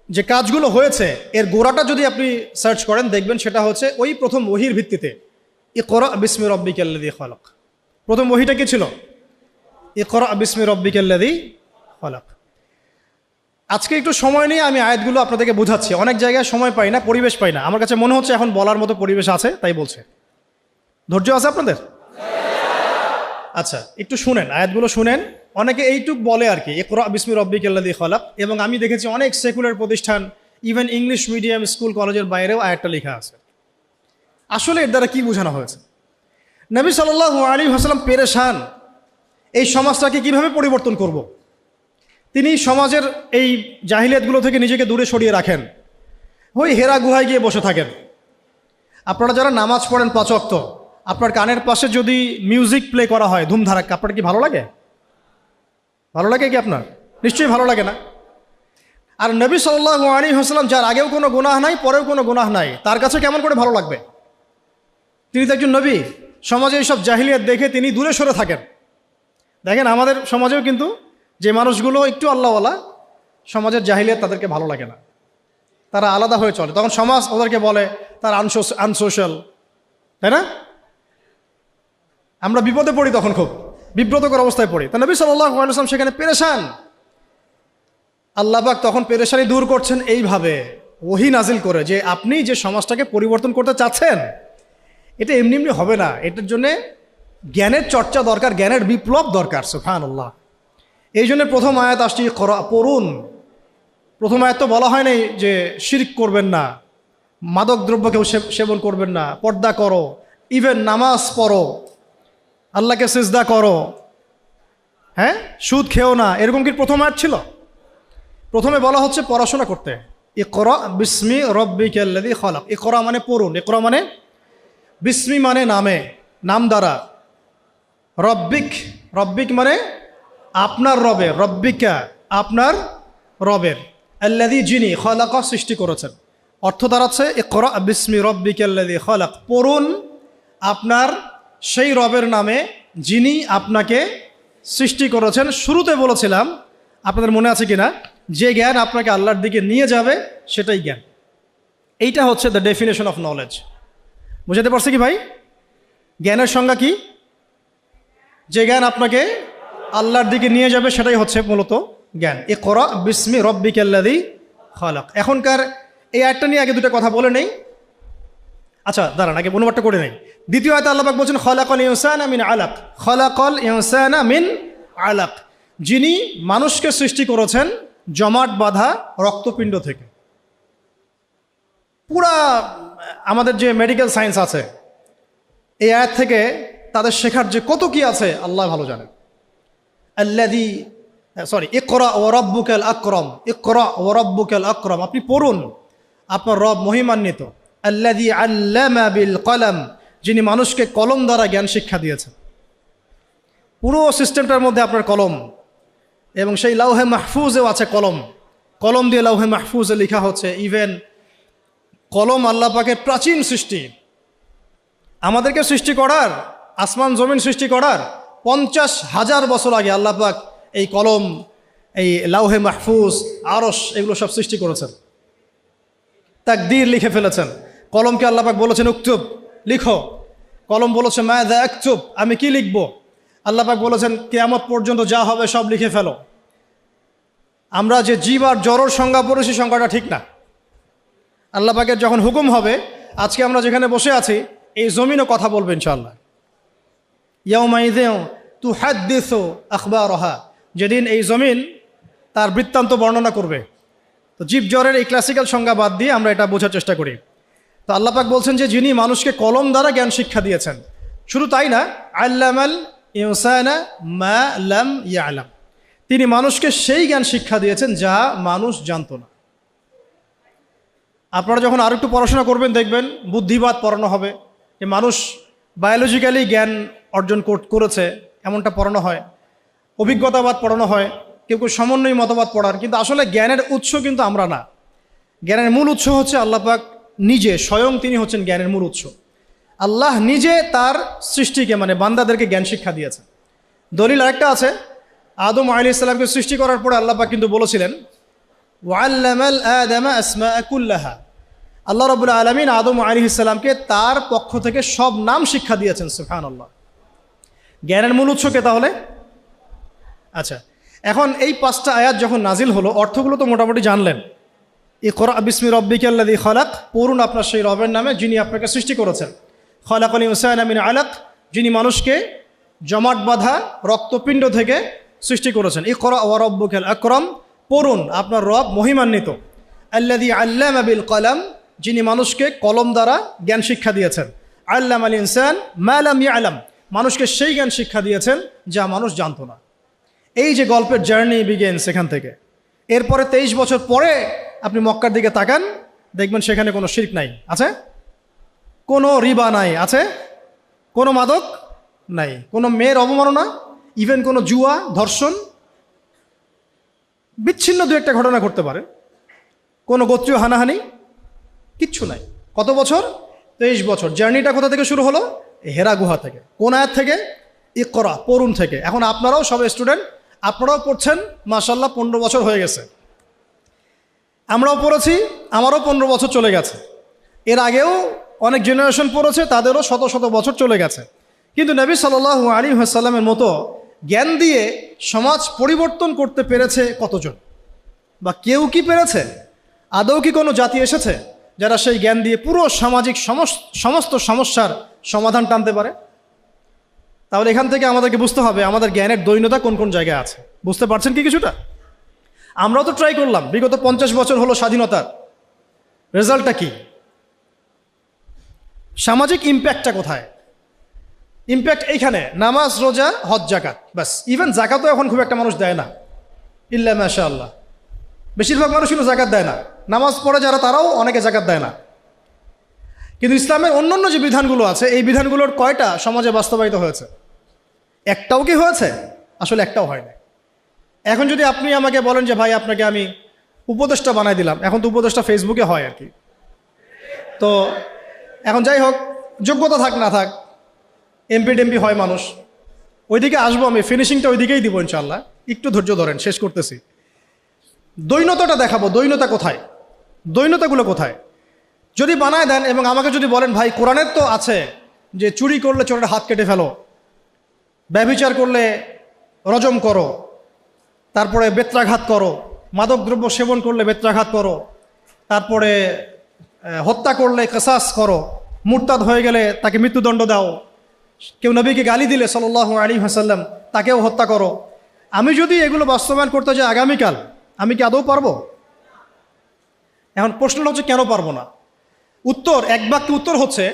যে কাজগুলো হয়েছে এর গোড়াটা যদি আপনি সার্চ করেন, দেখবেন সেটা হচ্ছে ওই প্রথম ওহির ভিত্তিতে, ইকরা বিসমি রব্বিকাল্লাযী খালাক। প্রথম ওহিটা কি ছিল? ইকরা বিসমি রব্বিকাল্লাযী খালাক। আজকে একটু সময় নিয়ে আমি আয়াতগুলো আপনাদেরকে বোঝাচ্ছি। অনেক জায়গায় সময় পাই না, পরিবেশ পাই না, আমার কাছে মনে হচ্ছে এখন বলার মতো পরিবেশ আছে, তাই বলছে। ধৈর্য আছে আপনাদের? আচ্ছা, একটু শুনেন, আয়াতগুলো শুনেন। অনেকে এইটুক বলে আর কি, ইকরা বিসমি রব্বিকাল্লাযী খালাক, এবং আমি দেখেছি অনেক সেকুলার প্রতিষ্ঠান, ইভেন ইংলিশ মিডিয়াম স্কুল কলেজের বাইরেও আয়াতটা লেখা আছে। আসলে এর দ্বারা কি বোঝানো হয়েছে? নবী সাল্লাল্লাহু আলাইহি ওয়াসাল্লাম পেরেশান, এই সমাজটাকে কিভাবে পরিবর্তন করব। তিনি সমাজের এই জাহিলিয়াতগুলো থেকে নিজেকে দূরে সরিয়ে রাখেন, ওই হেরা গুহায় গিয়ে বসে থাকেন। আপনারা যারা নামাজ পড়েন 5 ওয়াক্ত, আপনার কানের পাশে যদি মিউজিক প্লে করা হয় ধুমধারাক্কা, আপনার কি ভালো লাগে? ভালো লাগে কি আপনার? নিশ্চয়ই ভালো লাগে না। আর নবী সাল্লাল্লাহু আলাইহি ওয়াসাল্লাম, যার আগেও কোনো গুনাহ নাই, পরেও কোনো গুনাহ নাই, তার কাছে কেমন করে ভালো লাগবে? তিনি তো একজন নবী। সমাজে এইসব জাহিলিয়াত দেখে তিনি দূরে সরে থাকেন। দেখেন আমাদের সমাজেও কিন্তু যে মানুষগুলো একটু আল্লাহওয়ালা, সমাজের জাহিলিয়াত তাদেরকে ভালো লাগে না, তারা আলাদা হয়ে চলে। তখন সমাজ ওদেরকে বলে তারা আনসোশ্যাল, তাই না? আমরা বিপদে পড়ি, তখন খুব বিব্রতকর অবস্থায় পড়ি। তা নবী সাল্লাল্লাহু আলাইহি ওয়াসাল্লাম সেখানে পেরেশান। আল্লাহ পাক তখন পেরেশানি দূর করছেন এইভাবে, ওহী নাজিল করে, যে আপনি যে সমাজটাকে পরিবর্তন করতে চাচ্ছেন এটা এমনি এমনি হবে না, এটার জন্যে জ্ঞানের চর্চা দরকার, জ্ঞানের বিপ্লব দরকার। সুবহানাল্লাহ। এই জন্য প্রথম আয়াত আসছে পড়ুন। প্রথম আয়াত তো বলা হয় নাই যে শিরক করবেন না, মাদক দ্রব্য কেউ সেবন করবেন না, পর্দা করো, ইভেন নামাজ পড়ো, আল্লাহকে সিজদা করো, হ্যাঁ, সুদ খেও না, এরকম কি প্রথম আয়াত ছিল? প্রথমে বলা হচ্ছে পড়াশোনা করতে। ইকরা বিসমি রব্বিকাল্লাযী খালাক। ইকরা মানে পড়ুন, ইকরা মানে বিসমি মানে নামে, নাম দ্বারা, রব্বিক মানে আপনার রবের, রব্বিকা আপনার রবের, আল্লাযী যিনি, খালাকা সৃষ্টি করেছেন। অর্থ দাঁড়াচ্ছে ইকরা বিসমি রব্বিকাল্লাযী খালাক, পড়ুন আপনার সেই রবের নামে যিনি আপনাকে সৃষ্টি করেছেন। শুরুতে বলেছিলাম, আপনাদের মনে আছে কিনা, যে জ্ঞান আপনাকে আল্লাহর দিকে নিয়ে যাবে সেটাই জ্ঞান। এইটা হচ্ছে দ্য ডেফিনেশন অফ নলেজ। বুঝাতে পারছি কি ভাই? জ্ঞানের সংজ্ঞা কি? যে জ্ঞান আপনাকে আল্লাহর দিকে নিয়ে যাবে সেটাই হচ্ছে মূলত জ্ঞান। ইকরা বিসমি রব্বিকাল্লাযী খালাক। এখনকার এই আয়াতটা নিয়ে আগে দুটো কথা বলে নেই। আচ্ছা দাঁড়ান, আগে অনুবাদটা করে নেই। দ্বিতীয় আয়াতে আল্লাহ পাক বলছেন খালাকাল ইনসানা মিন আলাক, খালাকাল ইনসানা মিন আলাক, যিনি মানুষকে সৃষ্টি করেছেন জমাট বাঁধা রক্তপিণ্ড থেকে। পুরা আমাদের যে মেডিকেল সায়েন্স আছে, এই আয়াত থেকে তাদের শেখার যে কত কি আছে আল্লাহ ভালো জানেন। ইকরা ওয়া রাব্বুকাল আকরাম, ইকরা ওয়া রাব্বুকাল আকরাম, আপনি পড়ুন, আপনার রব মহিমান্বিত। আল্লাযী আল্লামা বিল কলম, যিনি মানুষকে কলম দ্বারা জ্ঞান শিক্ষা দিয়েছেন। পুরো সিস্টেমটার মধ্যে আপনার কলম, এবং সেই লাউহে মাহফুজেও আছে কলম। কলম দিয়ে লাউহে মাহফুজে লেখা হচ্ছে। ইভেন কলম আল্লাহ পাকের প্রাচীন সৃষ্টি। আমাদেরকে সৃষ্টি করার, আসমান জমিন সৃষ্টি করার 50,000 বছর আগে আল্লাহ পাক এই কলম, এই লাউহে মাহফুজ, আরশ, এগুলো সব সৃষ্টি করেছেন। তাকদীর লিখে ফেলেছেন। কলমকে আল্লাহ পাক বলেছেন উকতুব, লিখো। কলম বলেছে মাযা আকতুব, আমি কি লিখবো? আল্লাহ পাক বলেছেন কিয়ামত পর্যন্ত যা হবে সব লিখে ফেলো। আমরা যে জীব আর জড়র সংজ্ঞা পড়েছি, সংজ্ঞাটা ঠিক না। আল্লাহ পাকের যখন হুকুম হবে, আজকে আমরা যেখানে বসে আছি এই জমিনও কথা বলবে ইনশাআল্লাহ। ইয়াউমাইযিন তুহাদ্দিসু আখবারহা, যেদিন এই জমিন তার বৃত্তান্ত বর্ণনা করবে। তো জীব জ্বরের এই ক্লাসিক্যাল সংজ্ঞা বাদ দিয়ে আমরা এটা বোঝার চেষ্টা করি। তো আল্লাহ পাক বলছেন যে যিনি মানুষকে কলম দ্বারা জ্ঞান শিক্ষা দিয়েছেন। শুধু তাই না, আল্লামাল ইনসানা মা লাম ইয়ালাম, তিনি মানুষকে সেই জ্ঞান শিক্ষা দিয়েছেন যা মানুষ জানত না। আপনারা যখন আর একটু পড়াশোনা করবেন দেখবেন বুদ্ধিবাদ পড়ানো হবে, যে মানুষ বায়োলজিক্যালি জ্ঞান অর্জন করেছে এমনটা পড়ানো হয়। অভিজ্ঞতাবাদ পড়ানো হয়, কেউ কেউ সমন্বয় মতবাদ পড়ার। কিন্তু আসলে জ্ঞানের উৎস কিন্তু আমরা না। জ্ঞানের মূল উৎস হচ্ছে আল্লাহ পাক নিজে, স্বয়ং তিনি হচ্ছেন জ্ঞানের মূল উৎস। আল্লাহ নিজে তার সৃষ্টিকে, মানে বান্দাদেরকে জ্ঞান শিক্ষা দিয়েছেন। দলিল আরেকটা আছে, আদম আলাইহিস সালামকে সৃষ্টি করার পরে আল্লাহ পাক কিন্তু বলেছিলেন ওয়াল্লামাল আদামা আসমাআ কুল্লাহা, আল্লাহ রাব্বুল আলামিন আদম আলাইহিস সালামকে তার পক্ষ থেকে সব নাম শিক্ষা দিয়েছেন। সুবহানাল্লাহ। জ্ঞানের মূল উৎস কে তাহলে? আচ্ছা, এখন এই 5টা আয়াত যখন নাজিল হলো, অর্থগুলো তো মোটামুটি জানলেন। ইকরা বিসমি রব্বিকাল্লাযী খালাক, পড়ুন আপনার সেই রবের নামে যিনি আপনাকে সৃষ্টি করেছেন। খালাকাল ইনসানা মিন আলাক, যিনি মানুষকে জমাট বাঁধা রক্তপিণ্ড থেকে সৃষ্টি করেছেন। ইকরা ওয়া রাব্বুকাল আকরাম, পড়ুন আপনার রব মহিমান্বিত। আল্লাযী আল্লামা বিল কলম, যিনি মানুষকে কলম দ্বারা জ্ঞান শিক্ষা দিয়েছেন। আল্লামাল ইনসান মা লাম ইয়ালাম, মানুষকে সেই জ্ঞান শিক্ষা দিয়েছেন যা মানুষ জানত না। এই যে গল্পের জার্নি বিগেন সেখান থেকে। এরপরে 23 বছর পরে আপনি মক্কার দিকে তাকান, দেখবেন সেখানে কোনো শিরক নাই, আছে? কোনো রিবা নাই, আছে? কোনো মাদক নাই, কোনো মেয়ের অবমাননা, ইভেন কোনো জুয়া, ধর্ষণ, বিচ্ছিন্ন দু একটা ঘটনা ঘটতে পারে। কোনো গোত্রীয় হানাহানি, কিচ্ছু নাই। কত বছর? 23 বছর। জার্নিটা কোথা থেকে শুরু হলো? হেরা গুহা থেকে। কোন আয়াত থেকে? ইকরা, পড়ুন থেকে। এখন আপনারাও সব স্টুডেন্ট, আপনারাও পড়ছেন, মাশাআল্লাহ 15 বছর হয়ে গেছে। আমরাও পড়েছি, আমারও 15 বছর চলে গেছে। এর আগেও অনেক জেনারেশন পড়েছে, তাদেরও শত শত বছর চলে গেছে। কিন্তু নবী সাল্লাল্লাহু আলাইহি ওয়াসাল্লামের মতো জ্ঞান দিয়ে সমাজ পরিবর্তন করতে পেরেছে কতজন? বা কেউ কি পেরেছে? আদৌ কি কোনো জাতি এসেছে যারা সেই জ্ঞান দিয়ে পুরো সামাজিক সমস্ত সমস্যার সমাধান টানতে পারে? তাহলে এখান থেকে আমাদেরকে বুঝতে হবে আমাদের জ্ঞানের দৈন্যতা কোন কোন জায়গায় আছে। বুঝতে পারছেন কি কিছুটা? আমরাও তো ট্রাই করলাম, বিগত 50 বছর হলো স্বাধীনতার, রেজাল্টটা কি? সামাজিক ইম্প্যাক্টটা কোথায়? ইম্প্যাক্ট এইখানে, নামাজ, রোজা, হজ, জাকাত, বাস। ইভেন জাকাতও এখন খুব একটা মানুষ দেয় না, ইল্লা মাশাআল্লাহ। বেশিরভাগ মানুষ কিন্তু জাকাত দেয় না। নামাজ পড়ে যারা, তারাও অনেকে জাকাত দেয় না। কিন্তু ইসলামের অন্যান্য যে বিধানগুলো আছে, এই বিধানগুলোর কয়টা সমাজে বাস্তবায়িত হয়েছে? একটাও কি হয়েছে? আসলে একটাও হয় না। এখন যদি আপনি আমাকে বলেন যে ভাই আপনাকে আমি উপদেষ্টা বানাই দিলাম, এখন তো উপদেষ্টা ফেসবুকে হয় আর কি। তো এখন যাই হোক, যোগ্যতা থাক না থাক, এমপি টেমপি হয় মানুষ, ওইদিকে আসবো আমি, ফিনিশিংটা ওইদিকেই দিব ইনশাল্লাহ। একটু ধৈর্য ধরেন, শেষ করতেছি। দৈন্যতাটা দেখাবো, দৈন্যতা কোথায়, দৈন্যতাগুলো কোথায়। যদি বানায় দেন এবং আমাকে যদি বলেন ভাই কোরআনের তো আছে যে চুরি করলে চোরের হাত কেটে ফেলো, ব্যভিচার করলে রজম করো, তারপরে বেত্রাঘাত করো, মাদকদ্রব্য সেবন করলে বেত্রাঘাত করো, তারপরে হত্যা করলে কিসাস করো, মুরতাদ হয়ে গেলে তাকে মৃত্যুদণ্ড দাও, কেউ নবীকে গালি দিলে সাল্লাল্লাহু আলাইহি ওয়াসাল্লাম তাকেও হত্যা করো। আমি যদি এগুলো বাস্তবায়ন করতে যাই আগামীকাল, আমি কি আদৌ পারবো? এখন প্রশ্নটা হচ্ছে কেন পারবো না। উত্তর, এক বাক্যে উত্তর হচ্ছে,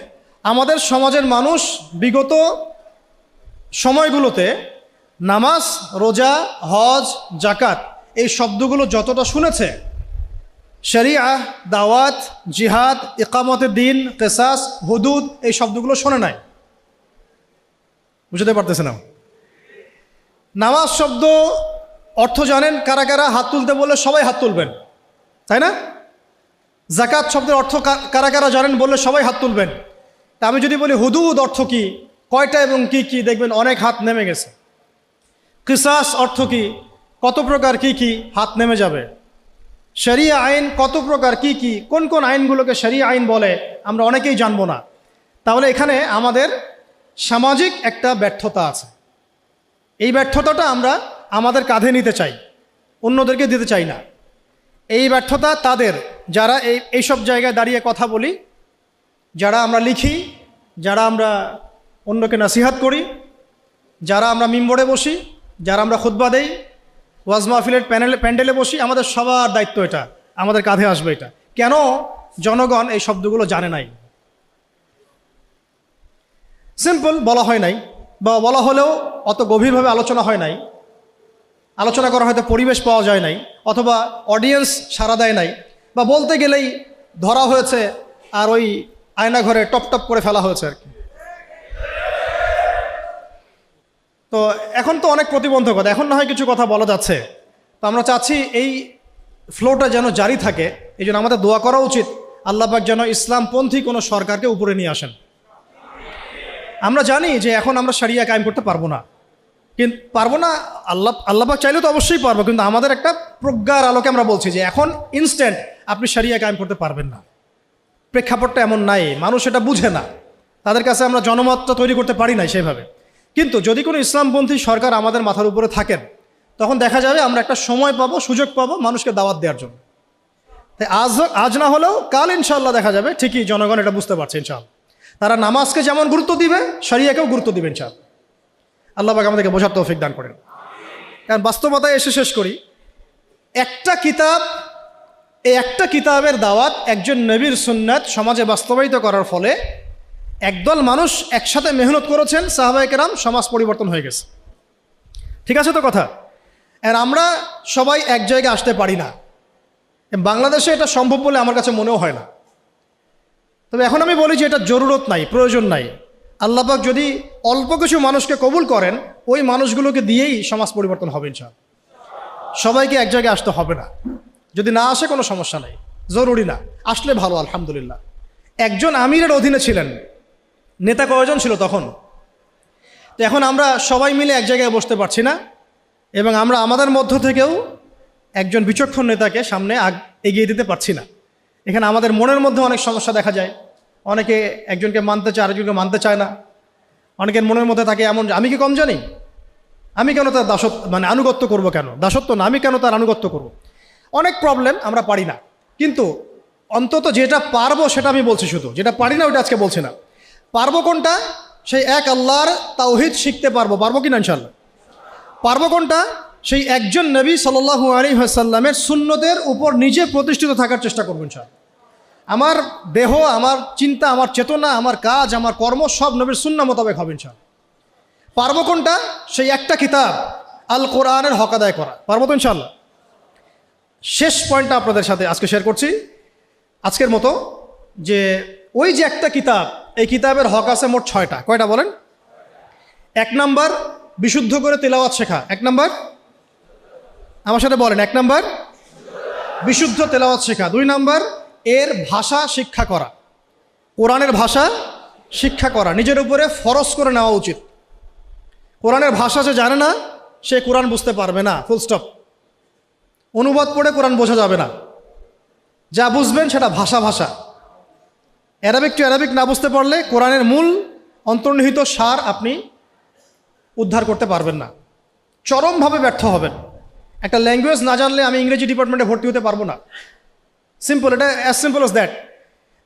আমাদের সমাজের মানুষ বিগত সময়গুলোতে নামাজ, রোজা, হজ, জাকাত এই শব্দগুলো যতটা শুনেছে, শরিয়া, দাওয়াত, জিহাদ, ইকামতের দিন, কিসাস, হুদুদ এই শব্দগুলো শোনে নাই। বুঝতে পারতেছে না? নামাজ শব্দ অর্থ জানেন কারা কারা? হাত তুলতে বললে সবাই হাত তুলবেন, তাই না? জাকাত শব্দের অর্থ কারা কারা জানেন বললে সবাই হাত তুলবেন। তা আমি যদি বলি হুদুদ অর্থ কি, কয়টা এবং কি কি, দেখবেন অনেক হাত নেমে গেছে। কিসাস অর্থ কি, কত প্রকার কি কি, হাত নেমে যাবে। শরিয়া আইন কত প্রকার কি কি, কোন কোন আইনগুলোকে শরিয়া আইন বলে আমরা অনেকেই জানবো না। তাহলে এখানে আমাদের সামাজিক একটা ব্যর্থতা আছে। এই ব্যর্থতাটা আমরা আমাদের কাঁধে নিতে চাই, অন্যদেরকে দিতে চাই না। এই ব্যর্থতা তাদের যারা এইসব জায়গায় দাঁড়িয়ে কথা বলি, যারা আমরা লিখি, যারা আমরা অন্যকে নসিহাত করি, যারা আমরা মিম্বরে বসি, যারা আমরা খুতবা দেই, ওয়াজ মাহফিলের প্যান্ডেলে বসি, আমাদের সবার দায়িত্ব এটা, আমাদের কাঁধে আসবে এটা। কেন জনগণ এই শব্দগুলো জানে নাই? সিম্পল, বলা হয় নাই, বা বলা হলেও অত গভীরভাবে আলোচনা হয় নাই, আলোচনা করা হয়তো পরিবেশ পাওয়া যায় নাই, অথবা অডিয়েন্স সাড়া দেয় নাই, বা বলতে গেলেই ধরা হয়েছে আর ওই আয়নাঘরে টপ টপ করে ফেলা হয়েছে আর কি। তো এখন তো অনেক প্রতিবন্ধকতা, এখন না হয় কিছু কথা বলা যাচ্ছে। তো আমরা চাচ্ছি এই ফ্লোটা যেন জারি থাকে। এই জন্য আমাদের দোয়া করা উচিত, আল্লাহ পাক যেন ইসলামপন্থী কোনো সরকারকে উপরে নিয়ে আসেন। আমরা জানি যে এখন আমরা শরিয়া কায়েম করতে পারবো না, কিন্তু পারবো না, আল্লাহ পাক চাইলে তো অবশ্যই পারবো, কিন্তু আমাদের একটা প্রজ্ঞার আলোকে আমরা বলছি যে এখন ইনস্ট্যান্ট আপনি শরিয়া কায়েম করতে পারবেন না। প্রেক্ষাপটটা এমন নাই, মানুষ এটা বুঝে না, তাদের কাছে আমরা জনমতটা তৈরি করতে পারি না সেভাবে। কিন্তু যদি কোনো ইসলামপন্থী সরকার আমাদের মাথার উপরে থাকেন, তখন দেখা যাবে আমরা একটা সময় পাবো, সুযোগ পাবো মানুষকে দাওয়াত দেওয়ার জন্য। তাই আজ না হলেও কাল ইনশাল্লাহ দেখা যাবে ঠিকই জনগণ এটা বুঝতে পারছে ইনশাআল্লাহ। তারা নামাজকে যেমন গুরুত্ব দিবে, শরিয়াকেও গুরুত্ব দিবে ইনশাআল্লাহ। আল্লাহ পাক আমাদেরকে বোঝার তৌফিক দান করেন। কারণ বাস্তবতায় এসে শেষ করি, একটা কিতাব, এই একটা কিতাবের দাওয়াত একজন নবীর সুন্নাত সমাজে বাস্তবায়িত করার ফলে একদল মানুষ একসাথে মেহনত করেছেন, সাহাবায়ে কেরাম, সমাজ পরিবর্তন হয়ে গেছে। ঠিক আছে তো কথা? আর আমরা সবাই এক জায়গায় আসতে পারি না, বাংলাদেশে এটা সম্ভব বলে আমার কাছে মনেও হয় না। তবে এখন আমি বলি যে এটা জরুরত নাই, প্রয়োজন নাই। আল্লাহ পাক যদি অল্প কিছু মানুষকে কবুল করেন, ওই মানুষগুলোকে দিয়েই সমাজ পরিবর্তন হবে ইনশাআল্লাহ। সবাইকে এক জায়গায় আসতে হবে না, যদি না আসে কোনো সমস্যা নাই, জরুরি না, আসলে ভালো আলহামদুলিল্লাহ। একজন আমিরের অধীনে ছিলেন, নেতা কয়জন ছিল তখন? তো এখন আমরা সবাই মিলে এক জায়গায় বসতে পারছি না, এবং আমরা আমাদের মধ্য থেকেও একজন বিচক্ষণ নেতাকে সামনে এগিয়ে দিতে পারছি না। এখানে আমাদের মনের মধ্যে অনেক সমস্যা দেখা যায়। অনেকে একজনকে মানতে চায়, আরেকজনকে মানতে চায় না। অনেকের মনের মধ্যে থাকে এমন, আমি কি কম জানি, আমি কেন তার আনুগত্য করব, কেন দাসত্ব না, আমি কেন তার আনুগত্য করব। অনেক প্রবলেম, আমরা পারি না। কিন্তু অন্তত যেটা পারবো সেটা আমি বলছি, শুধু যেটা পারি না ওইটা আজকে বলছি না। পারবো কোনটা? সেই এক আল্লাহর তাওহীদ শিখতে পারবো কি না ইনশাআল্লাহ? পারবো কোনটা? সেই একজন নবী সাল্লাল্লাহু আলাইহি ওয়াসাল্লামের সুন্নতের উপর নিজে প্রতিষ্ঠিত থাকার চেষ্টা করবো ইনশাআল্লাহ। আমার দেহ, আমার চিন্তা, আমার চেতনা, আমার কাজ, আমার কর্ম সব নবীর সুন্নাহ মোতাবেক হবে ইনশাআল্লাহ। পারবো কোনটা? সেই একটা কিতাব আল কোরআনের হক আদায় করা। পারবো তো ইনশাআল্লাহ? শেষ পয়েন্টটা আপনাদের সাথে আজকে শেয়ার করছি আজকের মতো, যে ওই যে একটা কিতাব, এই কিতাবের হক আছে মোট 6টা। কয়টা বলেন? 1 নাম্বার বিশুদ্ধ করে তেলাওয়াত শেখা। 1 নাম্বার, আমার সাথে বলেন, 1 নাম্বার বিশুদ্ধ তেলাওয়াত শেখা। 2 নাম্বার এর ভাষা শিক্ষা করা, কোরআনের ভাষা শিক্ষা করা, নিজের উপরে ফরজ করে নেওয়া উচিত। কোরআনের ভাষা যে জানে না সে কোরআন বুঝতে পারবে না, ফুল স্টপ। অনুবাদ পড়ে কোরআন বোঝা যাবে না। যা বুঝবেন সেটা ভাষা ভাষা। অ্যারাবিক টু অ্যারাবিক না বুঝতে পারলে কোরআনের মূল অন্তর্নিহিত সার আপনি উদ্ধার করতে পারবেন না, চরমভাবে ব্যর্থ হবেন। একটা ল্যাঙ্গুয়েজ না জানলে আমি ইংরেজি ডিপার্টমেন্টে ভর্তি হতে পারবো না। সিম্পল, এটা অ্যাজ সিম্পল অ্যাজ দ্যাট।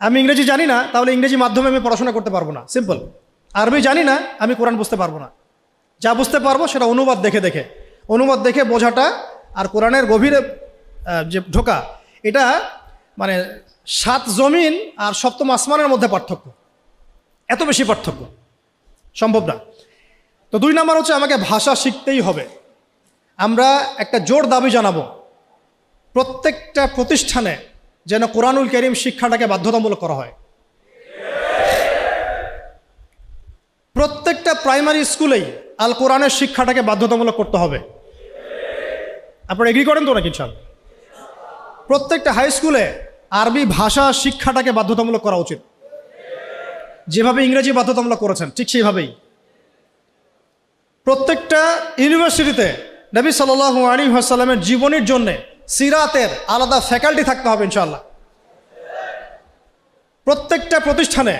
আমি ইংরেজি জানি না, তাহলে ইংরেজি মাধ্যমে আমি পড়াশোনা করতে পারবো না, সিম্পল। আরবি জানি না, আমি কোরআন বুঝতে পারবো না। যা বুঝতে পারবো সেটা অনুবাদ দেখে দেখে, অনুবাদ দেখে বোঝাটা আর কোরআনের গভীরে যে ঢোকা, এটা মানে 7 জমিন আর 7ম আসমানের মধ্যে পার্থক্য, এত বেশি পার্থক্য, সম্ভব না। তো 2 নাম্বার হচ্ছে আমাকে ভাষা শিখতেই হবে। আমরা একটা জোর দাবি জানাবো, প্রত্যেকটা প্রতিষ্ঠানে যেন কোরআনুল কারীম শিক্ষাটাকে বাধ্যতামূলক করা হয়। প্রত্যেকটা প্রাইমারি স্কুলেই আল কোরআনের শিক্ষাটাকে বাধ্যতামূলক করতে হবে। আপনারা এগ্রি করেন তো নাকি? ইনশাআল্লাহ। প্রত্যেকটা হাই স্কুলে আরবি ভাষা শিক্ষাটাকে বাধ্যতামূলক করা উচিত। যেভাবে ইংরেজি বাধ্যতামূলক করেছেন ঠিক সেইভাবেই। প্রত্যেকটা ইউনিভার্সিটিতে নবী সাল্লাল্লাহু আলাইহি ওয়াসাল্লামের জীবনীর জন্য সিরাতের আলাদা ফ্যাকাল্টি থাকতে হবে ইনশাআল্লাহ। প্রত্যেকটা প্রতিষ্ঠানে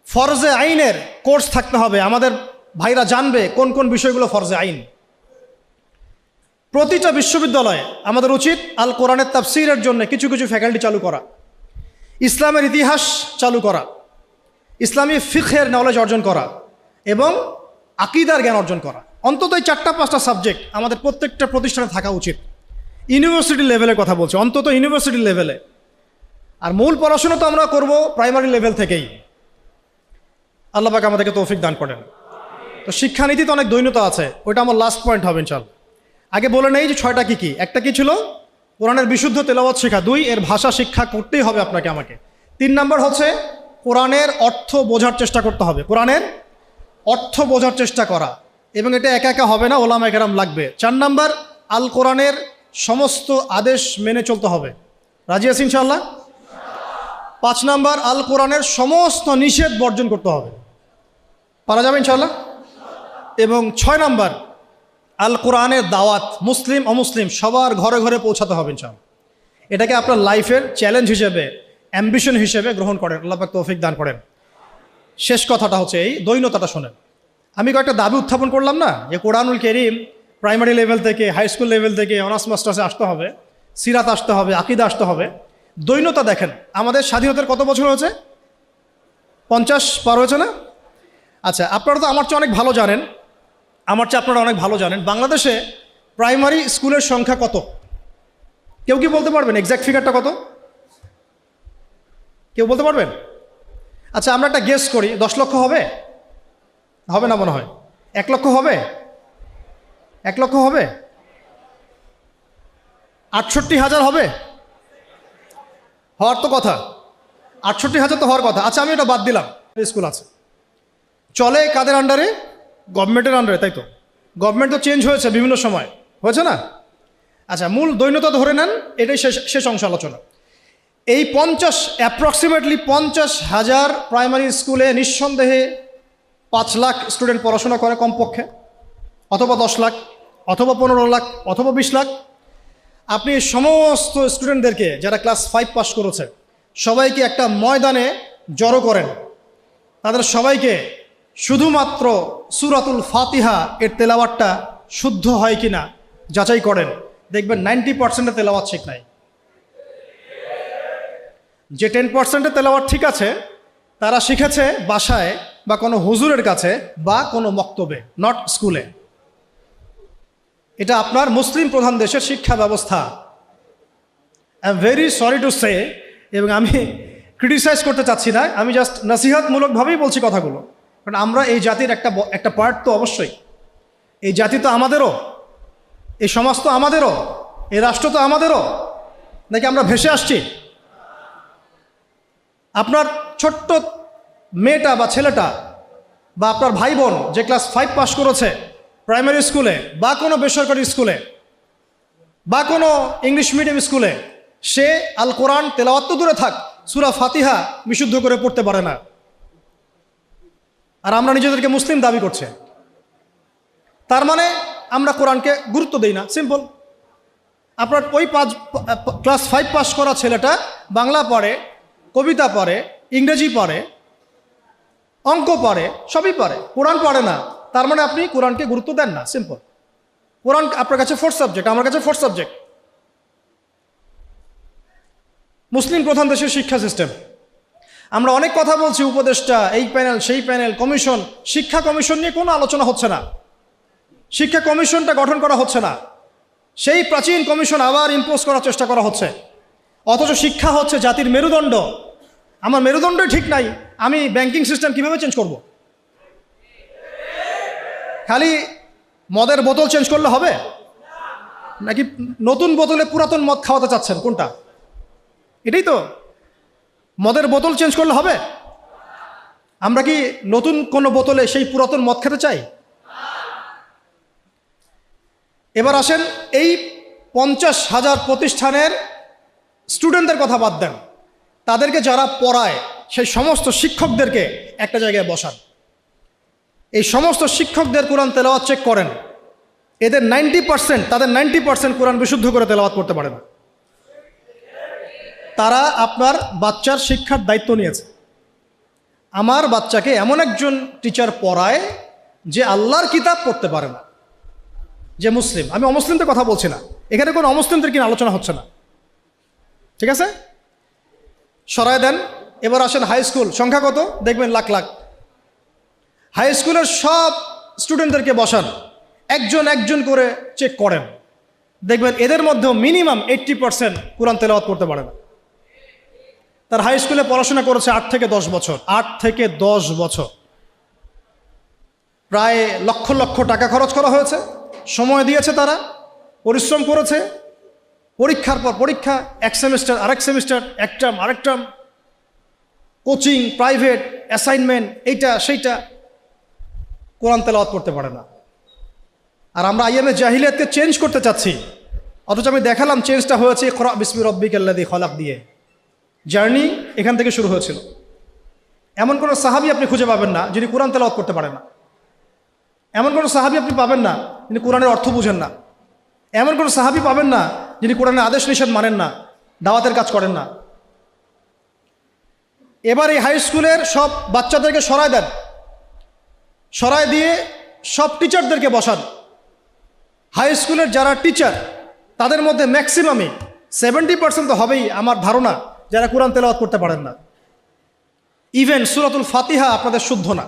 ফরজে আইনের কোর্স থাকতে হবে। আমাদের ভাইরা জানবে কোন কোন বিষয়গুলো ফরজে আইন। প্রতিটা বিশ্ববিদ্যালয়ে আমাদের উচিত আল কোরআনের তাফসীরের জন্য কিছু কিছু ফ্যাকাল্টি চালু করা, ইসলামের ইতিহাস চালু করা, ইসলামী ফিকহের নলেজ অর্জন করা এবং আকীদার জ্ঞান অর্জন করা। অন্তত এই 4-5টা সাবজেক্ট আমাদের প্রত্যেকটা প্রতিষ্ঠানে থাকা উচিত। ইউনিভার্সিটি লেভেলের কথা বলছি, অন্তত ইউনিভার্সিটি লেভেলে। আর মূল পড়াশোনা তো আমরা করব প্রাইমারি লেভেল থেকেই। আল্লাহ পাক আমাদেরকে তৌফিক দান করেন। তো শিক্ষানীতিতে অনেক দৈন্যতা আছে, ওইটা আমার লাস্ট পয়েন্ট হবে ইনশাআল্লাহ। আগে বলে নেই যে 6টা কি কি। একটা কি ছিল? কোরআনের বিশুদ্ধ তেলাওয়াত শেখা। 2, এর ভাষা শিক্ষা করতেই হবে আপনাকে আমাকে। 3 নাম্বার হচ্ছে কোরআনের অর্থ বোঝার চেষ্টা করতে হবে, কোরআনের অর্থ বোঝার চেষ্টা করা, এবং এটা একা একা হবে না, ওলামায়ে কেরাম লাগবে। 4 নাম্বার আল কোরআনের সমস্ত আদেশ মেনে চলতে হবে। রাজি আছি ইনশাআল্লাহ? 5 নাম্বার আল কোরআনের সমস্ত নিষেধ বর্জন করতে হবে। পারা যাবে ইনশাআল্লাহ? এবং 6 নাম্বার আল কোরআনের দাওয়াত মুসলিম অমুসলিম সবার ঘরে ঘরে পৌঁছাতে হবে ইনশাআল্লাহ। এটাকে আপনার লাইফের চ্যালেঞ্জ হিসেবে, অ্যাম্বিশন হিসেবে গ্রহণ করেন। আল্লাহ পাক তৌফিক দান করেন। শেষ কথাটা হচ্ছে এই দৈন্যতাটা শোনেন। আমি কয়েকটা দাবি উত্থাপন করলাম না, যে কোরআনুল কারীম প্রাইমারি লেভেল থেকে, হাই স্কুল লেভেল থেকে অনার্স মাস্টার্সে আসতে হবে, সিরাত আসতে হবে, আকীদা আসতে হবে। দৈন্যতা দেখেন, আমাদের স্বাধীনতার কত বছর হয়েছে? 50 পার হয়েছে না? আচ্ছা, আপনারা তো আমার চেয়ে অনেক ভালো জানেন, আমার চেয়ে আপনারা অনেক ভালো জানেন বাংলাদেশে প্রাইমারি স্কুলের সংখ্যা কত? কেউ কি বলতে পারবেন এক্স্যাক্ট ফিগারটা কত? কেউ বলতে পারবেন? আচ্ছা, আমরা একটা গেস করি, 10 লক্ষ হবে? হবে না মনে হয়। 1 লক্ষ হবে? 1 লক্ষ হবে? 68,000 হবে? হওয়ার তো কথা, 68,000 তো হওয়ার কথা। আচ্ছা, আমি এটা বাদ দিলাম। স্কুল আছে, চলে কাদের আন্ডারে? গভর্নমেন্টের আন্ডারে, তাই তো? গভর্নমেন্ট তো চেঞ্জ হয়েছে বিভিন্ন সময়, হয়েছে না? আচ্ছা, মূল দৈন্যতা ধরে নেন, এটাই শেষ অংশ আলোচনা। এই অ্যাপ্রক্সিমেটলি 50,000 প্রাইমারি স্কুলে নিঃসন্দেহে 5 লাখ স্টুডেন্ট পড়াশোনা করে কমপক্ষে, অথবা 10 লাখ, অথবা 15 লাখ, অথবা 20 লাখ। আপনি সমস্ত স্টুডেন্টদেরকে যারা ক্লাস 5 পাস করেছে সবাইকে একটা ময়দানে জড়ো করেন, তাদের সবাইকে শুধুমাত্র সূরাতুল ফাতিহা এর তেলাওয়াতটা শুদ্ধ হয় কিনা যাচাই করেন, দেখবেন 90% তেলাওয়াত ঠিক নাই। যে 10% তেলাওয়াত ঠিক আছে তারা শিখেছে বাসায় বা কোনো হুজুরের কাছে বা কোনো মক্তবে, নট স্কুলে। এটা আপনার মুসলিম প্রধান দেশের শিক্ষা ব্যবস্থা। I am very sorry to say, এবং আমি ক্রিটিসাইজ করতে চাচ্ছি না, আমি জাস্ট নসিহতমূলকভাবেই বলছি কথাগুলো। কারণ আমরা এই জাতির একটা পার্ট তো অবশ্যই। এই জাতি তো আমাদেরও, এই সমাজ তো আমাদেরও, এই রাষ্ট্র তো আমাদেরও, নাকি আমরা ভেসে আসছি? আপনার ছোট্ট মেয়েটা বা ছেলেটা বা আপনার ভাই বোন যে ক্লাস 5 পাস করেছে প্রাইমারি স্কুলে বা কোনো বেসরকারি স্কুলে বা কোনো ইংলিশ মিডিয়াম স্কুলে, সে আল কোরআন তেলাওয়াত তো দূরে থাক, সূরা ফাতিহা বিশুদ্ধ করে পড়তে পারে না। আর আমরা নিজেদেরকে মুসলিম দাবি করছি। তার মানে আমরা কোরআনকে গুরুত্ব দেই না, সিম্পল। আপনার ওই ক্লাস 5 পাস করা ছেলেটা বাংলা পড়ে, কবিতা পড়ে, ইংরেজি পড়ে, অঙ্ক পড়ে, সবই পড়ে, কোরআন পড়ে না। তার মানে আপনি কোরআনকে গুরুত্ব দেন না, সিম্পল। কোরআন আপনার কাছে 4th সাবজেক্ট, আমার কাছে 4th সাবজেক্ট। মুসলিম প্রধান দেশের শিক্ষা সিস্টেম। আমরা অনেক কথা বলছি, উপদেষ্টা, এই প্যানেল, সেই প্যানেল, কমিশন। শিক্ষা কমিশন নিয়ে কোনো আলোচনা হচ্ছে না, শিক্ষা কমিশনটা গঠন করা হচ্ছে না। সেই প্রাচীন কমিশন আবার ইম্পোজ করার চেষ্টা করা হচ্ছে। অথচ শিক্ষা হচ্ছে জাতির মেরুদণ্ড। আমার মেরুদণ্ডই ঠিক নাই, আমি ব্যাংকিং সিস্টেম কিভাবে চেঞ্জ করব? খালি মদের বোতল চেঞ্জ করলে হবে, নাকি নতুন বোতলে পুরাতন মদ খাওয়াতে চাচ্ছেন? কোনটা? এটাই তো, মদের বোতল চেঞ্জ করলে হবে? আমরা কি নতুন কোনো বোতলে সেই পুরাতন মদ খেতে চাই? এবার আসেন, এই 50,000 প্রতিষ্ঠানের স্টুডেন্টদের কথা বাদ দেন, তাদেরকে যারা পড়ায় সেই সমস্ত শিক্ষকদেরকে একটা জায়গায় বসান। এই সমস্ত শিক্ষকদের কোরআন তেলাওয়াত চেক করেন। এদের 90%, তাদের 90% কোরআন বিশুদ্ধ করে তেলাওয়াত করতে পারে না। তারা আপনার বাচ্চার শিক্ষার দায়িত্ব নিয়েছে। আমার বাচ্চাকে এমন একজন টিচার পড়ায় যে আল্লাহর কিতাব পড়তে পারে না, যে মুসলিম। আমি অমুসলিমদের কথা বলছি না, এখানে কোনো অমুসলিমদের কিনা আলোচনা হচ্ছে না, ঠিক আছে? সরায় দেন। এবার আসেন হাই স্কুল, সংখ্যা কত দেখবেন? লাখ লাখ। হাই স্কুলের সব স্টুডেন্টদেরকে বসান, একজন একজন করে চেক করেন, দেখবেন এদের মধ্যেও মিনিমাম 80% কোরআন তেলাওয়াত করতে পারে না। তার হাই স্কুলে পড়াশোনা করেছে 8 থেকে 10 বছর, 8 থেকে 10 বছর, প্রায় লক্ষ লক্ষ টাকা খরচ করা হয়েছে, সময় দিয়েছে, তারা পরিশ্রম করেছে, পরীক্ষার পর পরীক্ষা, এক সেমিস্টার আরেক সেমিস্টার, এক টার্ম আরেক টার্ম, কোচিং, প্রাইভেট, অ্যাসাইনমেন্ট, এইটা সেইটা, কোরআন তেলাওয়াত করতে পারে না। আর আমরা আইয়ামে জাহিলিয়াতকে চেঞ্জ করতে চাচ্ছি, অথচ আমি দেখালাম চেঞ্জটা হয়েছে ইকরা বিসমি রাব্বিকাল্লাযী খলাক দিয়ে। জার্নি এখান থেকে শুরু হয়েছিল। এমন কোনো সাহাবী আপনি খুঁজে পাবেন না যিনি কোরআন তেলাওয়াত করতে পারেন না। এমন কোনো সাহাবী আপনি পাবেন না যিনি কোরআনের অর্থ বুঝেন না। এমন কোনো সাহাবী পাবেন না যিনি কোরআনের আদেশ নিষেধ মানেন না, দাওয়াতের কাজ করেন না। এবার এই হাই স্কুলের সব বাচ্চাদেরকে সরায় দেন, সরায় দিয়ে সব টিচারদেরকে বসান। হাই স্কুলের যারা টিচার তাদের মধ্যে ম্যাক্সিমামই 70% তো হবেই আমার ধারণা যারা কোরআন তেলাওয়াত করতে পারেন না। ইভেন সূরাতুল ফাতিহা আপনাদের শুদ্ধ না,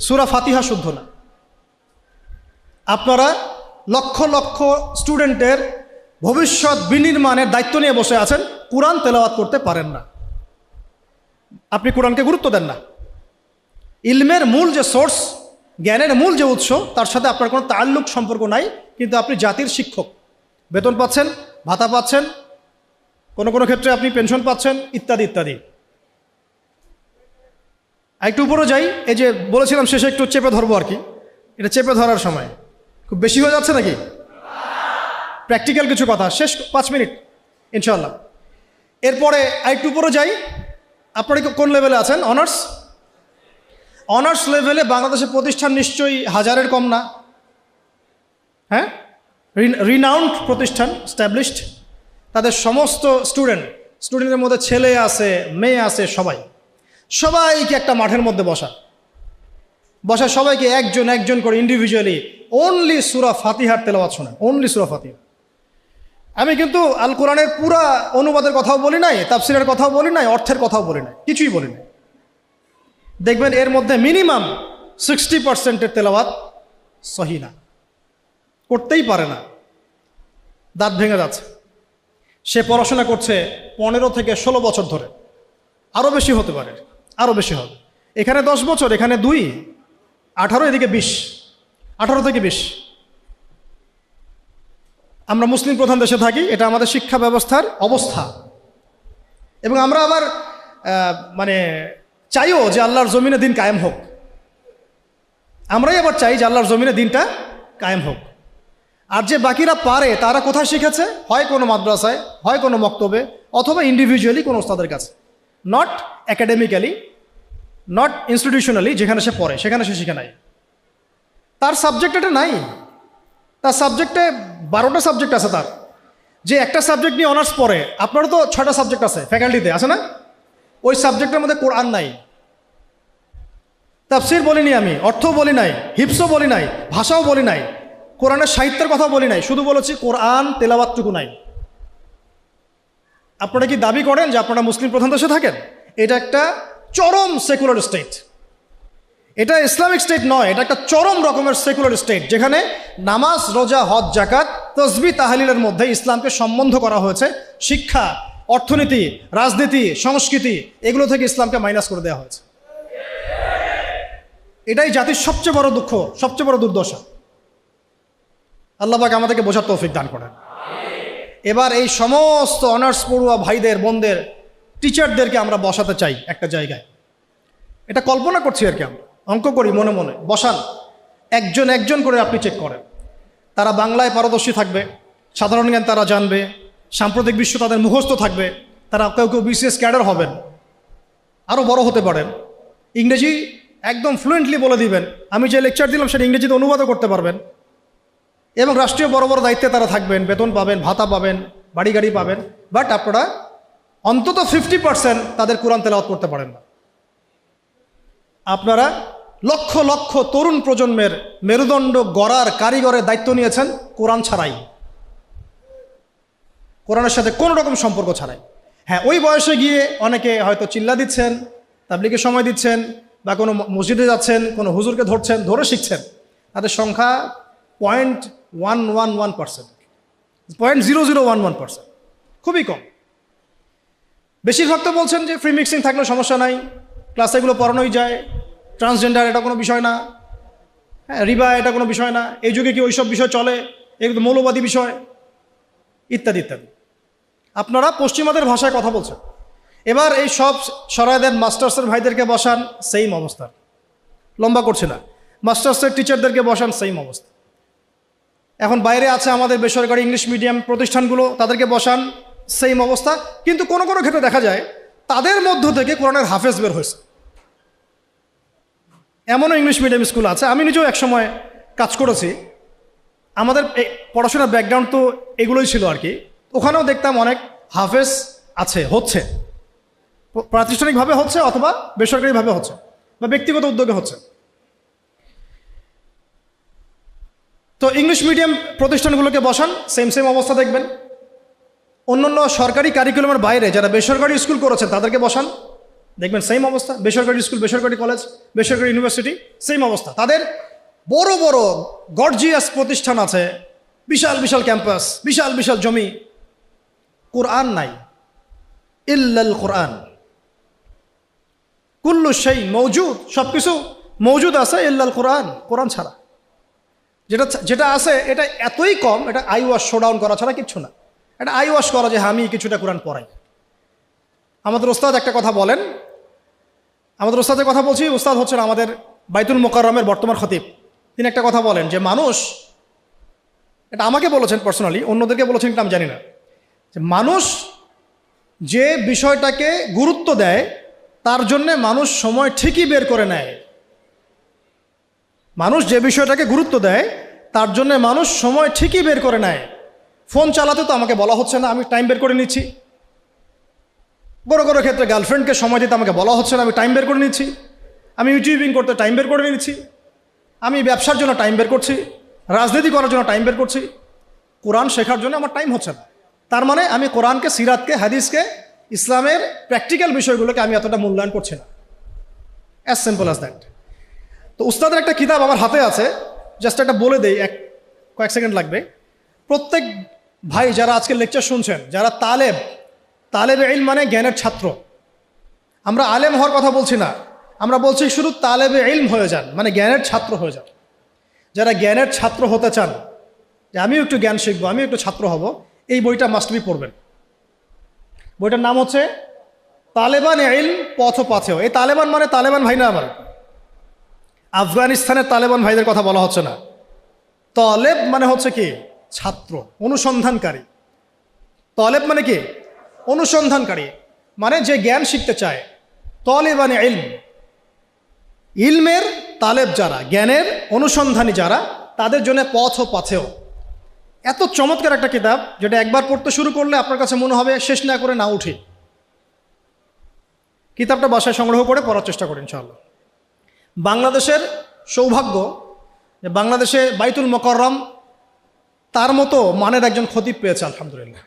সূরা ফাতিহা শুদ্ধ না। আপনারা লক্ষ লক্ষ স্টুডেন্টের ভবিষ্যৎ বিনির্মাণের দায়িত্ব নিয়ে বসে আছেন, কোরআন তেলাওয়াত করতে পারেন না। আপনি কোরআনকে গুরুত্ব দেন না। ইলমের মূল যে সোর্স, জ্ঞানের মূল যে উৎস, তার সাথে আপনার কোনো তাল্লুক সম্পর্ক নাই, কিন্তু আপনি জাতির শিক্ষক, বেতন পাচ্ছেন, ভাতা পাচ্ছেন, কোনো কোনো ক্ষেত্রে আপনি পেনশন পাচ্ছেন, ইত্যাদি ইত্যাদি। একটু উপরে যাই, এই যে বলেছিলাম শেষে একটু চেপে ধরবো আর কি, এটা চেপে ধরার সময় খুব বেশি হয়ে যাচ্ছে নাকি? প্র্যাকটিক্যাল কিছু কথা, শেষ 5 মিনিট ইনশাআল্লাহ। এরপরে আরেকটু উপরে যাই, আপনারা কোন লেভেলে আছেন? অনার্স। অনার্স লেভেলে বাংলাদেশের প্রতিষ্ঠান নিশ্চয়ই 1000-এর কম না, হ্যাঁ? রিনাউন্ড প্রতিষ্ঠান, স্ট্যাবলিশড। তাদের সমস্ত স্টুডেন্টের মধ্যে ছেলে আছে, মেয়ে আছে, সবাইকে একটা মাঠের মধ্যে বসা সবাইকে একজন একজন করে ইন্ডিভিজুয়ালি অনলি সূরা ফাতিহার তেলাওয়াত শোনেন, অনলি সূরা ফাতিহা। আমি কিন্তু আল কোরআনের পুরা অনুবাদের কথাও বলি নাই, তাফসিরের কথাও বলি নাই, অর্থের কথাও বলি নাই, কিছুই বলি নাই। দেখবেন এর মধ্যে মিনিমাম 60%-এর তেলাওয়াত সহি না, করতেই পারে না, দাঁত ভেঙে যাচ্ছে। সে পড়াশোনা করছে 15 থেকে 16 বছর ধরে, আরও বেশি হতে পারে, আরও বেশি হবে। এখানে 10 বছর, এখানে 2, 18, এদিকে 20, 18 থেকে 20। আমরা মুসলিম প্রধান দেশে থাকি, এটা আমাদের শিক্ষা ব্যবস্থার অবস্থা। এবং আমরা আবার মানে চাইও যে আল্লাহর জমিনে দিন কায়েম হোক। আমরাই আবার চাই যে আল্লাহর জমিনে দিনটা কায়েম হোক। আর যে বাকিরা পারে তারা কোথায় শিখেছে? হয় কোনো মাদ্রাসায়, হয় কোনো মক্তবে, অথবা ইন্ডিভিজুয়ালি কোনো ওস্তাদের কাছে, নট একাডেমিক্যালি, নট ইনস্টিটিউশনালি, যেখানে সে পড়ে সেখানে সে শিখে নাই, তার সাবজেক্ট এটা নাই, তার সাবজেক্টে 12টা সাবজেক্ট আছে তার, যে একটা সাবজেক্ট নিয়ে অনার্স পড়ে, আপনারও তো 6টা সাবজেক্ট আছে ফ্যাকাল্টিতে, আছে না? ওই সাবজেক্টের মধ্যে কোরআন নাই, তাফসির বলিনি আমি, অর্থও বলি নাই, হিফসও বলি নাই, ভাষাও বলি নাই, কোরআনের সাহিত্যের কথা বলি নাই, শুধু বলেছি কোরআন তেলাওয়াতটুকু নাই। আপনারা কি দাবি করেন যে আপনারা মুসলিম প্রধান দেশে থাকেন? এটা একটা চরম সেকুলার স্টেট, এটা ইসলামিক স্টেট নয়, এটা একটা চরম রকমের সেকুলার স্টেট, যেখানে নামাজ, রোজা, হজ, জাকাত, তসবিহ, তাহলিলের মধ্যে ইসলামকে সম্বন্ধ করা হয়েছে। শিক্ষা, অর্থনীতি, রাজনীতি, সংস্কৃতি, এগুলো থেকে ইসলামকে মাইনাস করে দেওয়া হয়েছে। এটাই জাতির সবচেয়ে বড় দুঃখ, সবচেয়ে বড় দুর্দশা। আল্লাহ পাক আমাদেরকে বোঝার তৌফিক দান করেন। এবার এই সমস্ত অনার্স পড়ুয়া ভাইদের, বোনদের, টিচারদেরকে আমরা বসাতে চাই একটা জায়গায়। এটা কল্পনা করছি আর কি, আমরা অঙ্ক করি মনে মনে, বসান, একজন একজন করে আপনি চেক করেন। তারা বাংলায় পারদর্শী থাকবে, সাধারণ জ্ঞান তারা জানবে, সাম্প্রতিক বিশ্ব তাদের মুখস্থ থাকবে, তারা কেউ কেউ বিসিএস ক্যাডার হবেন, আরও বড় হতে পারেন, ইংরেজি একদম ফ্লুয়েন্টলি বলে দিবেন, আমি যে লেকচার দিলাম সেটা ইংরেজিতে অনুবাদও করতে পারবেন, এবং রাষ্ট্রীয় বড় বড় দায়িত্বে তারা থাকবেন, বেতন পাবেন, ভাতা পাবেন, বাড়ি গাড়ি পাবেন। বাট আপনারা অন্তত 50% তাদের কোরআন তেলাওয়াত করতে পারেন না। আপনারা লক্ষ লক্ষ তরুণ প্রজন্মের মেরুদণ্ড গড়ার কারিগরের দায়িত্ব নিয়েছেন কোরআন ছাড়াই, কোরআনের সাথে কোনো রকম সম্পর্ক ছাড়াই। হ্যাঁ, ওই বয়সে গিয়ে অনেকে হয়তো চিল্লা দিচ্ছেন, তাবলীগে সময় দিচ্ছেন, বা কোনো মসজিদে যাচ্ছেন, কোনো হুজুরকে ধরছেন, ধরে শিখছেন, তাদের সংখ্যা 0.111%, 0.0011%, খুবই কম। বেশিরভাগ তো বলছেন যে ফ্রি মিক্সিং থাকলে সমস্যা নাই, ক্লাসে এগুলো পড়ানোই যায়, ট্রান্সজেন্ডার এটা কোনো বিষয় না, হ্যাঁ, রিবা এটা কোনো বিষয় না, এই যুগে কি ওইসব বিষয় চলে, এগুলো মৌলবাদী বিষয়, ইত্যাদি ইত্যাদি। আপনারা পশ্চিমাদের ভাষায় কথা বলছেন। এবার এই সব সরাইদের মাস্টার্সের ভাইদেরকে বসান, সেম অবস্থা, লম্বা করছে না, মাস্টার্সের টিচারদেরকে বসান, সেম অবস্থা। এখন বাইরে আছে আমাদের বেসরকারি ইংলিশ মিডিয়াম প্রতিষ্ঠানগুলো, তাদেরকে বসান, সেম অবস্থা। কিন্তু কোনো কোনো ক্ষেত্রে দেখা যায় তাদের মধ্য থেকে কোরআনের হাফেজ বের হয়েছে, এমনও ইংলিশ মিডিয়াম স্কুল আছে। আমি নিজেও একসময় কাজ করেছি, আমাদের পড়াশোনার ব্যাকগ্রাউন্ড তো এগুলোই ছিল আর কি। ওখানেও দেখতাম অনেক হাফেজ আছে, হচ্ছে, প্রাতিষ্ঠানিকভাবে হচ্ছে অথবা বেসরকারিভাবে হচ্ছে বা ব্যক্তিগত উদ্যোগে হচ্ছে। তো ইংলিশ মিডিয়াম প্রতিষ্ঠানগুলোকে বসান, সেম সেম অবস্থা দেখবেন। অন্যান্য সরকারি কারিকুলামের বাইরে যারা বেসরকারি স্কুল করেছেন তাদেরকে বসান, দেখবেন সেম অবস্থা। বেসরকারি স্কুল, বেসরকারি কলেজ, বেসরকারি ইউনিভার্সিটি, সেম অবস্থা। তাদের বড় বড় গর্জিয়াস প্রতিষ্ঠান আছে, বিশাল বিশাল ক্যাম্পাস, বিশাল বিশাল জমি, কোরআন নাই। ইল্লাল কোরআন, কুল্লু শাই মওজুদ, সব কিছু মওজুদ আছে, ইল্লাল কোরআন, কোরআন ছাড়া। যেটা আছে এটা এতই কম, এটা আই ওয়াশ শোডাউন করা ছাড়া কিচ্ছু না। এটা আই ওয়াশ করা যে আমি কিছুটা কোরআন পড়াই। আমাদের ওস্তাদ একটা কথা বলেন, আমাদের ওস্তাদের কথা বলছি, ওস্তাদ হচ্ছেন আমাদের বাইতুল মোকাররমের বর্তমান খতিব। তিনি একটা কথা বলেন যে মানুষ, এটা আমাকে বলেছেন পার্সোনালি, অন্যদেরকে বলেছেন কিনা আমি জানি না, যে মানুষ যে বিষয়টাকে গুরুত্ব দেয় তার জন্যে মানুষ সময় ঠিকই বের করে নেয়। মানুষ যে বিষয়টাকে গুরুত্ব দেয় তার জন্যে মানুষ সময় ঠিকই বের করে নেয়। ফোন চালাতে তো আমাকে বলা হচ্ছে না, আমি টাইম বের করে নিচ্ছি। বড় বড় ক্ষেত্রে গার্লফ্রেন্ডকে সময় দিতে আমাকে বলা হচ্ছে না, আমি টাইম বের করে নিচ্ছি। আমি ইউটিউবিং করতে টাইম বের করে নিচ্ছি, আমি ব্যবসার জন্য টাইম বের করছি, রাজনীতি করার জন্য টাইম বের করছি, কোরআন শেখার জন্য আমার টাইম হচ্ছে না। তার মানে আমি কোরআনকে, সিরাতকে, হাদিসকে, ইসলামের প্র্যাকটিক্যাল বিষয়গুলোকে আমি এতটা মূল্যায়ন করছি না। As simple as that. তো উস্তাদের একটা কিতাব আমার হাতে আছে, জাস্ট একটা বলে দেই, কয়েক সেকেন্ড লাগবে। প্রত্যেক ভাই যারা আজকে লেকচার শুনছেন, যারা তালেবে ইলম মানে জ্ঞানের ছাত্র, আমরা আলেম হওয়ার কথা বলছি না, আমরা বলছি শুধু তালেবে ইলম হয়ে যান, মানে জ্ঞানের ছাত্র হয়ে যান। যারা জ্ঞানের ছাত্র হতে চান, যে আমিও একটু জ্ঞান শিখবো, আমিও একটু ছাত্র হব, এই বইটা মাস্ট বি পড়বেন। বইটার নাম হচ্ছে তালেবান ইলম পথ পাথেয়। এই তালেবান মানে তালেবান ভাই না, আমার আফগানিস্তানের তালেবান ভাইদের কথা বলা হচ্ছে না। তলেব মানে হচ্ছে কি, ছাত্র, অনুসন্ধানকারী। তলেব মানে কি, অনুসন্ধানকারী, মানে যে জ্ঞান শিখতে চায়। তলেবান ইলম, ইলমের তালেব যারা, জ্ঞানের অনুসন্ধানী যারা, তাদের জন্য পথ ও পাথেয়। এত চমৎকার একটা কিতাব, যেটা একবার পড়তে শুরু করলে আপনার কাছে মনে হবে শেষ না করে না উঠে। কিতাবটা বাসায় সংগ্রহ করে পড়ার চেষ্টা করেন ইনশাআল্লাহ। বাংলাদেশের সৌভাগ্য যে বাংলাদেশে বাইতুল মোকাররম তার মতো মানের একজন খতিব পেয়েছে, আলহামদুলিল্লাহ।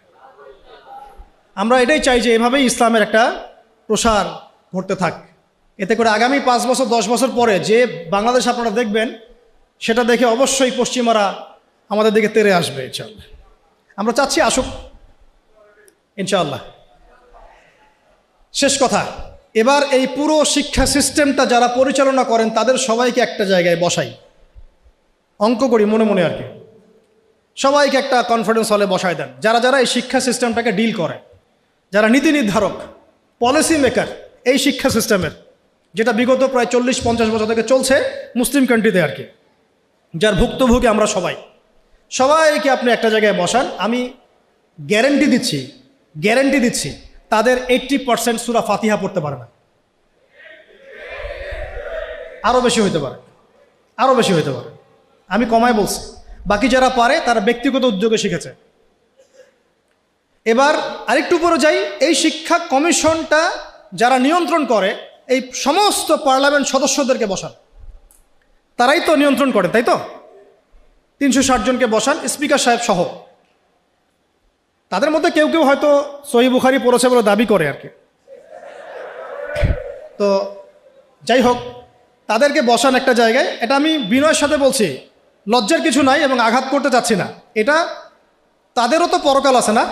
আমরা এটাই চাই যে এভাবেই ইসলামের একটা প্রসার ঘটতে থাক। এতে করে আগামী 5 বছর 10 বছর পরে যে বাংলাদেশ আপনারা দেখবেন, সেটা দেখে অবশ্যই পশ্চিমারা আমাদের দিকে তেড়ে আসবে ইনশাআল্লাহ। আমরা চাচ্ছি আসুক ইনশাআল্লাহ। শেষ কথা, এবার এই পুরো শিক্ষা সিস্টেমটা যারা পরিচালনা করেন তাদের সবাইকে একটা জায়গায় বসাই, অঙ্ক করি মনে মনে আর কি, সবাইকে একটা কনফারেন্স হলে বসায় দেন। যারা যারা এই শিক্ষা সিস্টেমটাকে ডিল করে, যারা নীতি নির্ধারক, পলিসি মেকার এই শিক্ষা সিস্টেমের, যেটা বিগত প্রায় 40-50 বছর থেকে চলছে মুসলিম কান্ট্রিতে আর কি, যার ভুক্তভোগী আমরা সবাইকে আপনি একটা জায়গায় বসান। আমি গ্যারেন্টি দিচ্ছি তাদের 80% সূরা ফাতিহা পড়তে পারে না, আরও বেশি হইতে পারে। আমি কমায় বলছি, বাকি যারা পারে তারা ব্যক্তিগত উদ্যোগে শিখেছে। এবার আরেকটু উপরে যাই, এই শিক্ষা কমিশনটা যারা নিয়ন্ত্রণ করে এই সমস্ত পার্লামেন্ট সদস্যদেরকে বসান, তারাই তো নিয়ন্ত্রণ করে, তাই তো? 360 জনকে বসান, স্পিকার সাহেব সহ। তাদের মধ্যে কেউ কেউ হয়তো সহিহ বুখারী পড়েছে বলে দাবি করে আর কি। তো যাই হোক, তাদেরকে বসান একটা জায়গায়। এটা আমি বিনয়ের সাথে বলছি, লজ্জার কিছু নাই এবং আঘাত করতে চাচ্ছি না। এটা তাদেরও তো পরকাল আছে না,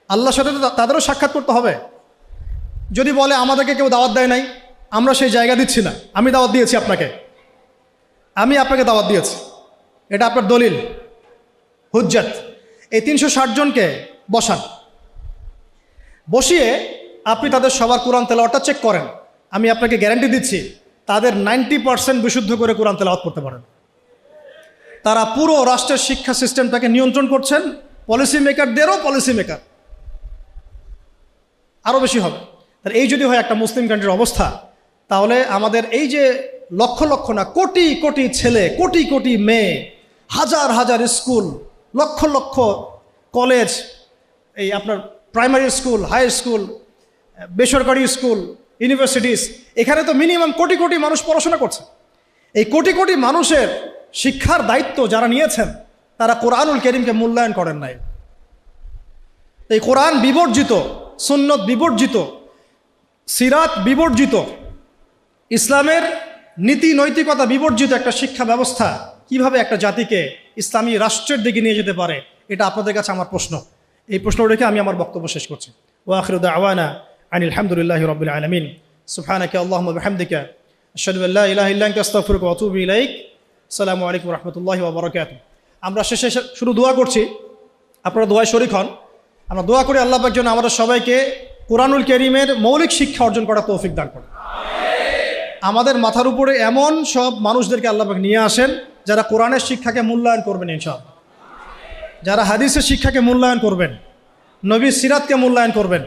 আল্লাহর সাথে তো তাদেরও সাক্ষাৎ করতে হবে। যদি বলে আমাদেরকে কেউ দাওয়াত দেয় নাই, আমরা সেই জায়গা দিচ্ছি না, আমি দাওয়াত দিয়েছি আপনাকে, আমি আপনাকে দাওয়াত দিয়েছি, এটা আপনার দলিল, হুজ্জাত। এই 360 জনকে বসান, বসিয়ে আপনি তাদের সবার কোরআন তেলাওয়াতটা চেক করেন। আমি আপনাকে গ্যারান্টি দিচ্ছি তাদের 90% বিশুদ্ধ করে কোরআন তেলাওয়াত করতে পারেন। তারা পুরো রাষ্ট্রের শিক্ষা সিস্টেমটাকে নিয়ন্ত্রণ করছেন, পলিসি মেকারদেরও পলিসি মেকার, আরও বেশি হবে। তাহলে এই যদি হয় একটা মুসলিম কান্ট্রির অবস্থা, তাহলে আমাদের এই যে লক্ষ লক্ষ না কোটি কোটি ছেলে, কোটি কোটি মেয়ে, হাজার হাজার স্কুল, লক্ষ লক্ষ কলেজ, এই আপনার প্রাইমারি স্কুল, হাই স্কুল, বেসরকারি স্কুল, ইউনিভার্সিটিস, এখানে তো মিনিমাম কোটি কোটি মানুষ পড়াশোনা করছে। এই কোটি কোটি মানুষের শিক্ষার দায়িত্ব যারা নিয়েছেন, তারা কোরআনুল কারীমকে মূল্যায়ন করেন নাই। এই কোরআন বিবর্জিত, সুন্নত বিবর্জিত, সিরাত বিবর্জিত, ইসলামের নীতি নৈতিকতা বিবর্জিত একটা শিক্ষা ব্যবস্থা কিভাবে একটা জাতিকে ইসলামী রাষ্ট্রের দিকে নিয়ে যেতে পারে, এটা আপনাদের কাছে আমার প্রশ্ন। এই প্রশ্ন রেখে আমি আমার বক্তব্য শেষ করছি। ওয়া আখিরু দাওয়ানা আনিল হামদুলিল্লাহি রাব্বিল আলামিন। সুবহানাকা আল্লাহুম্মা ওয়া বিহামদিকা আশহাদু আল্লা ইলাহা ইল্লা আনতা আস্তাগফিরুকা ওয়া আতুবু ইলাইক। আসসালামু আলাইকুম ওয়া রাহমাতুল্লাহি ওয়া বারাকাতুহু। আমরা শেষে শুধু দোয়া করছি, আপনারা দোয়ায় শরীক হন। আমরা দোয়া করি আল্লাহ পাক যেন আমাদের সবাইকে কোরআনুল কারীমের মৌলিক শিক্ষা অর্জন করার তৌফিক দান করেন। আমাদের মাথার উপরে এমন সব মানুষদেরকে আল্লাহ পাক নিয়ে আসেন যারা কোরআনের শিক্ষাকে মূল্যায়ন করবেন ইনশাআল্লাহ, যারা হাদিসের শিক্ষাকে মূল্যায়ন করবেন, নবীর সিরাতকে মূল্যায়ন করবেন।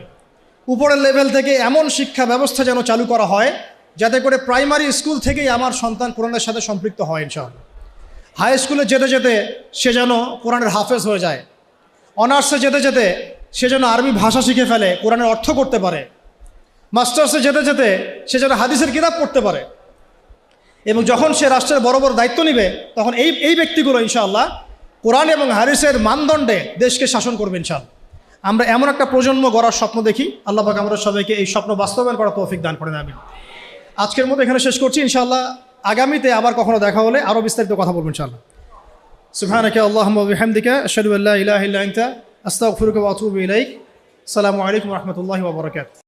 উপরের লেভেল থেকে এমন শিক্ষা ব্যবস্থা যেন চালু করা হয় যাতে করে প্রাইমারি স্কুল থেকেই আমার সন্তান কোরআনের সাথে সম্পৃক্ত হয় ইনশাআল্লাহ। হাই স্কুলে যেতে যেতে সে যেন কোরআনের হাফেজ হয়ে যায়, অনার্সে যেতে যেতে সে যেন আরবি ভাষা শিখে ফেলে, কোরআনের অর্থ করতে পারে, মাস্টার্সে যেতে যেতে সে যেন হাদিসের কিতাব পড়তে পারে। এবং যখন সে রাষ্ট্রের বড় বড় দায়িত্ব নেবে, তখন এই ব্যক্তিগুলো ইনশাআল্লাহ কোরআন এবং হাদিসের মানদণ্ডে দেশকে শাসন করবে ইনশাআল্লাহ। আমরা এমন একটা প্রজন্ম গড়ার স্বপ্ন দেখি। আল্লাহ পাক আমরা সবাইকে এই স্বপ্ন বাস্তবায়ন করার তৌফিক দান করেন। আমি আজকের মতো এখানে শেষ করছি। ইনশাআল্লাহ আগামীতে আবার কখনো দেখা হলে আরও বিস্তারিত কথা বলবো ইনশাআল্লাহ। সুবহানাকা আল্লাহুম্মা ওয়া বিহামদিকা আশহাদু আল্লা ইলাহা ইল্লা আনতা আস্তাগফিরুকা ওয়া আতুবু ইলাইক। আসসালামু আলাইকুম ওয়া রাহমাতুল্লাহি ওয়া বারাকাতুহু।